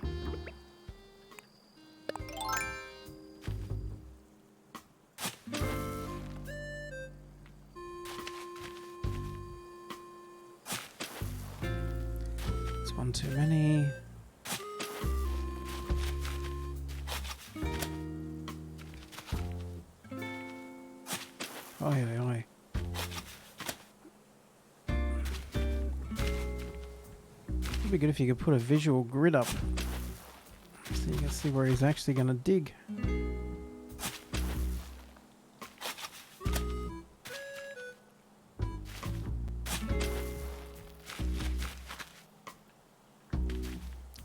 It's one too many. Oi, oi, oi. It'd be good if you could put a visual grid up so you can see where he's actually going to dig.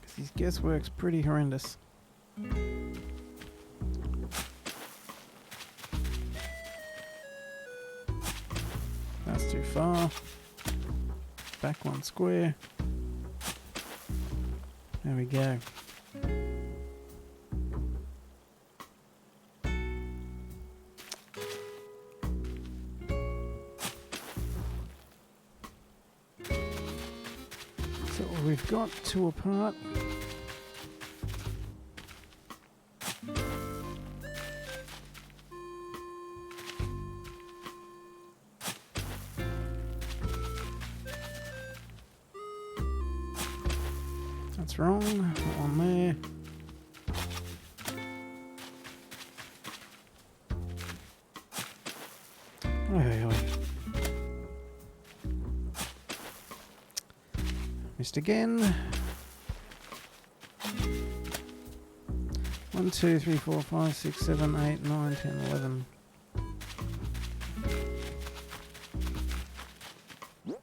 Because his guesswork's pretty horrendous. That's too far. Back 1 square. There we go. So we've got 2 apart. That's wrong. That one there. Oi, oi. Missed again. 1, 2, 3, 4, 5, 6, 7, 8, 9, 10, 11. Got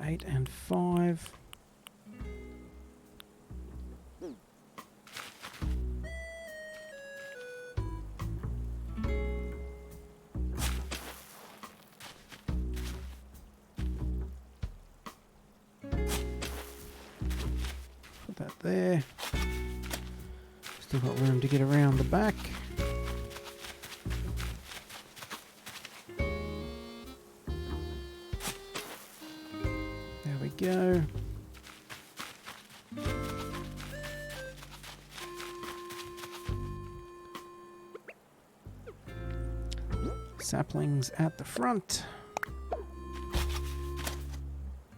8 and 5. That there. Still got room to get around the back. There we go. Saplings at the front,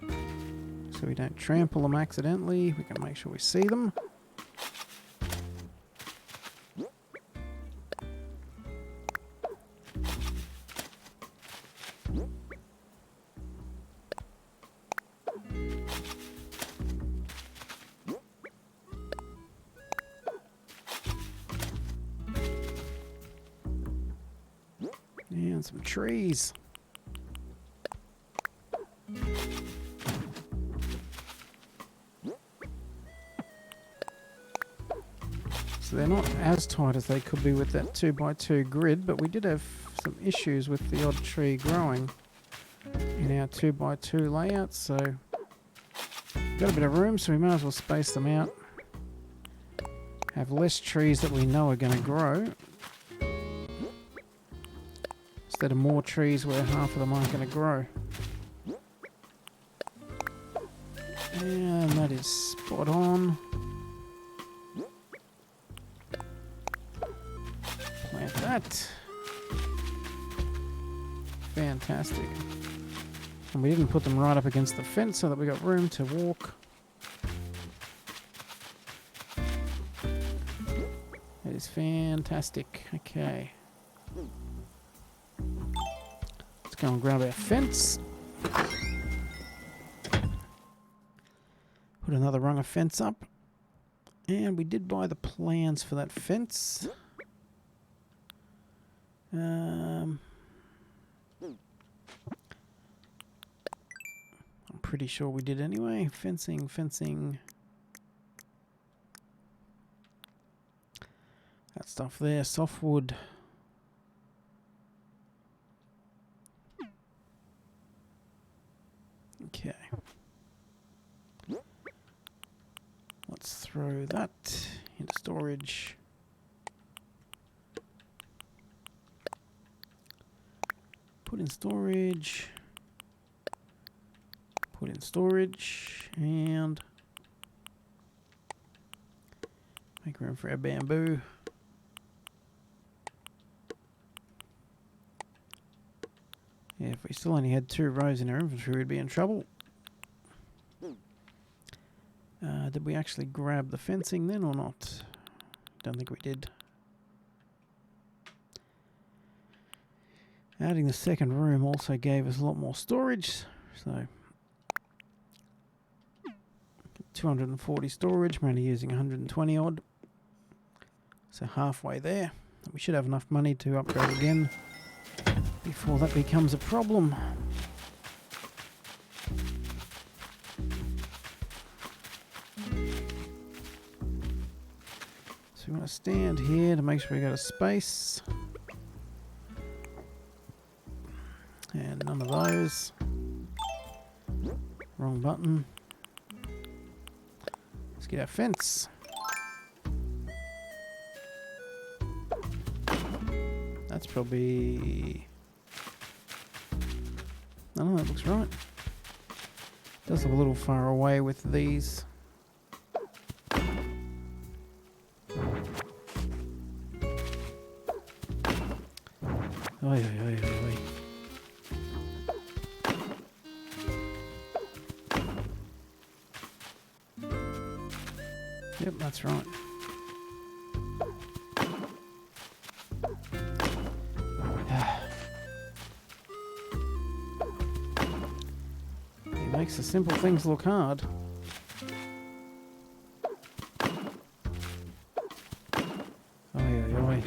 so we don't trample them accidentally. We can make sure we see them. And some trees. So they're not as tight as they could be with that 2x2 grid, but we did have some issues with the odd tree growing in our 2x2 layout, so got a bit of room, so we might as well space them out. Have less trees that we know are going to grow, instead of more trees where half of them aren't going to grow. And that is spot on. Plant that. Fantastic. And we didn't put them right up against the fence so that we got room to walk. fantastic. Okay. Let's go and grab our fence. Put another rung of fence up. And we did buy the plans for that fence. I'm pretty sure we did anyway. Fencing. That stuff there, softwood. Okay. Let's throw that into storage. Put in storage. Put in storage. And make room for our bamboo. Yeah, if we still only had 2 rows in our inventory, we'd be in trouble. Did we actually grab the fencing then or not? Don't think we did. Adding the second room also gave us a lot more storage. So 240 storage, we're only using 120 odd. So halfway there. We should have enough money to upgrade again before that becomes a problem. So we want to stand here to make sure we got a space. And none of those. Wrong button. Let's get our fence. That's probably... No, that looks right. Does look a little far away with these. Oi, oi, oi, oi. Yep, that's right. He makes the simple things look hard. Oi, oi, oi.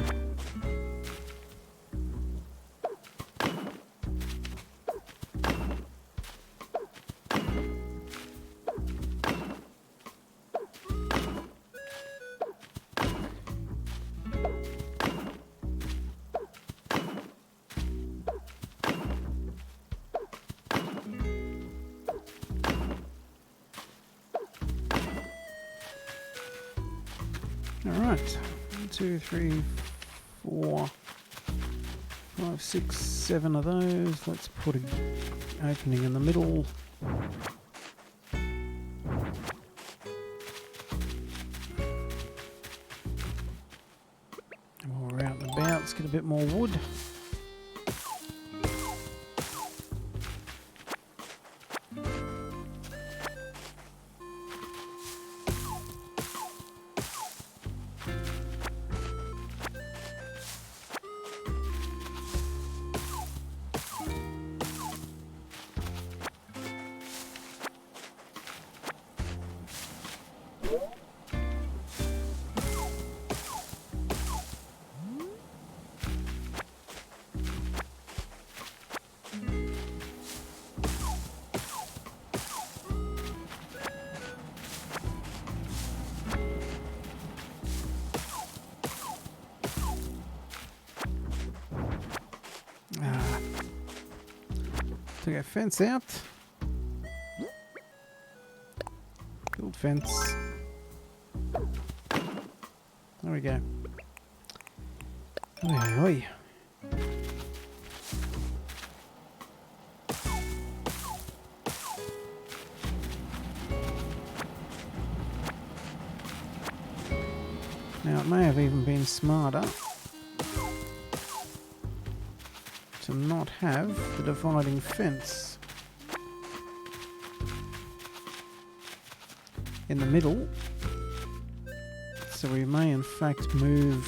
Alright, 1, 2, 3, 4, 5, 6, 7 of those. Let's put an opening in the middle. And while we're out and about, let's get a bit more wood. Took our fence out. Build fence. There we go. Oi, oi, oi. Now it may have even been smarter to not have the dividing fence in the middle, so we may in fact move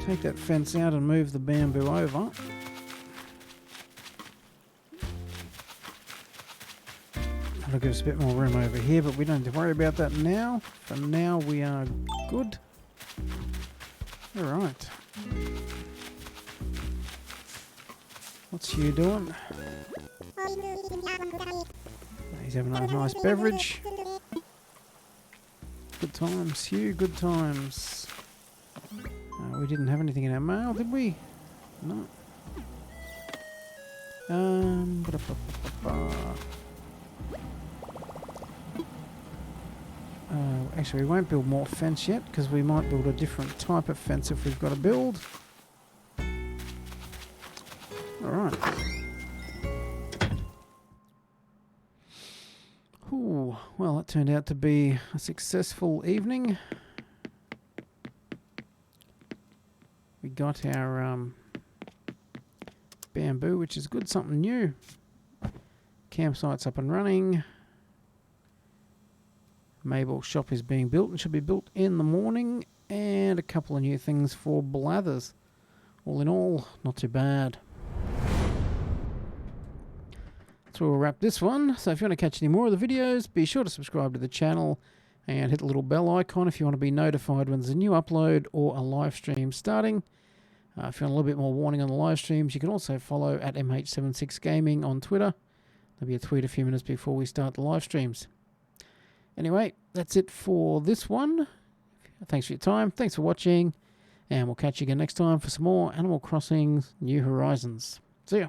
take that fence out and move the bamboo over. That'll give us a bit more room over here, but we don't have to worry about that now. For now, we are good. Alright. What's Hugh doing? He's having a nice beverage. Good times, Hugh, good times. We didn't have anything in our mail, did we? No. Actually, we won't build more fence yet, because we might build a different type of fence if we've got to build. Alright. Ooh, well, that turned out to be a successful evening. We got our bamboo, which is good, something new. Campsite's up and running. Mabels shop is being built and should be built in the morning. And a couple of new things for Blathers. All in all, not too bad. So we'll wrap this one. So if you want to catch any more of the videos, be sure to subscribe to the channel and hit the little bell icon if you want to be notified when there's a new upload or a live stream starting. If you want a little bit more warning on the live streams, you can also follow at MH76Gaming on Twitter. There'll be a tweet a few minutes before we start the live streams. Anyway, that's it for this one. Thanks for your time. Thanks for watching. And we'll catch you again next time for some more Animal Crossing New Horizons. See ya.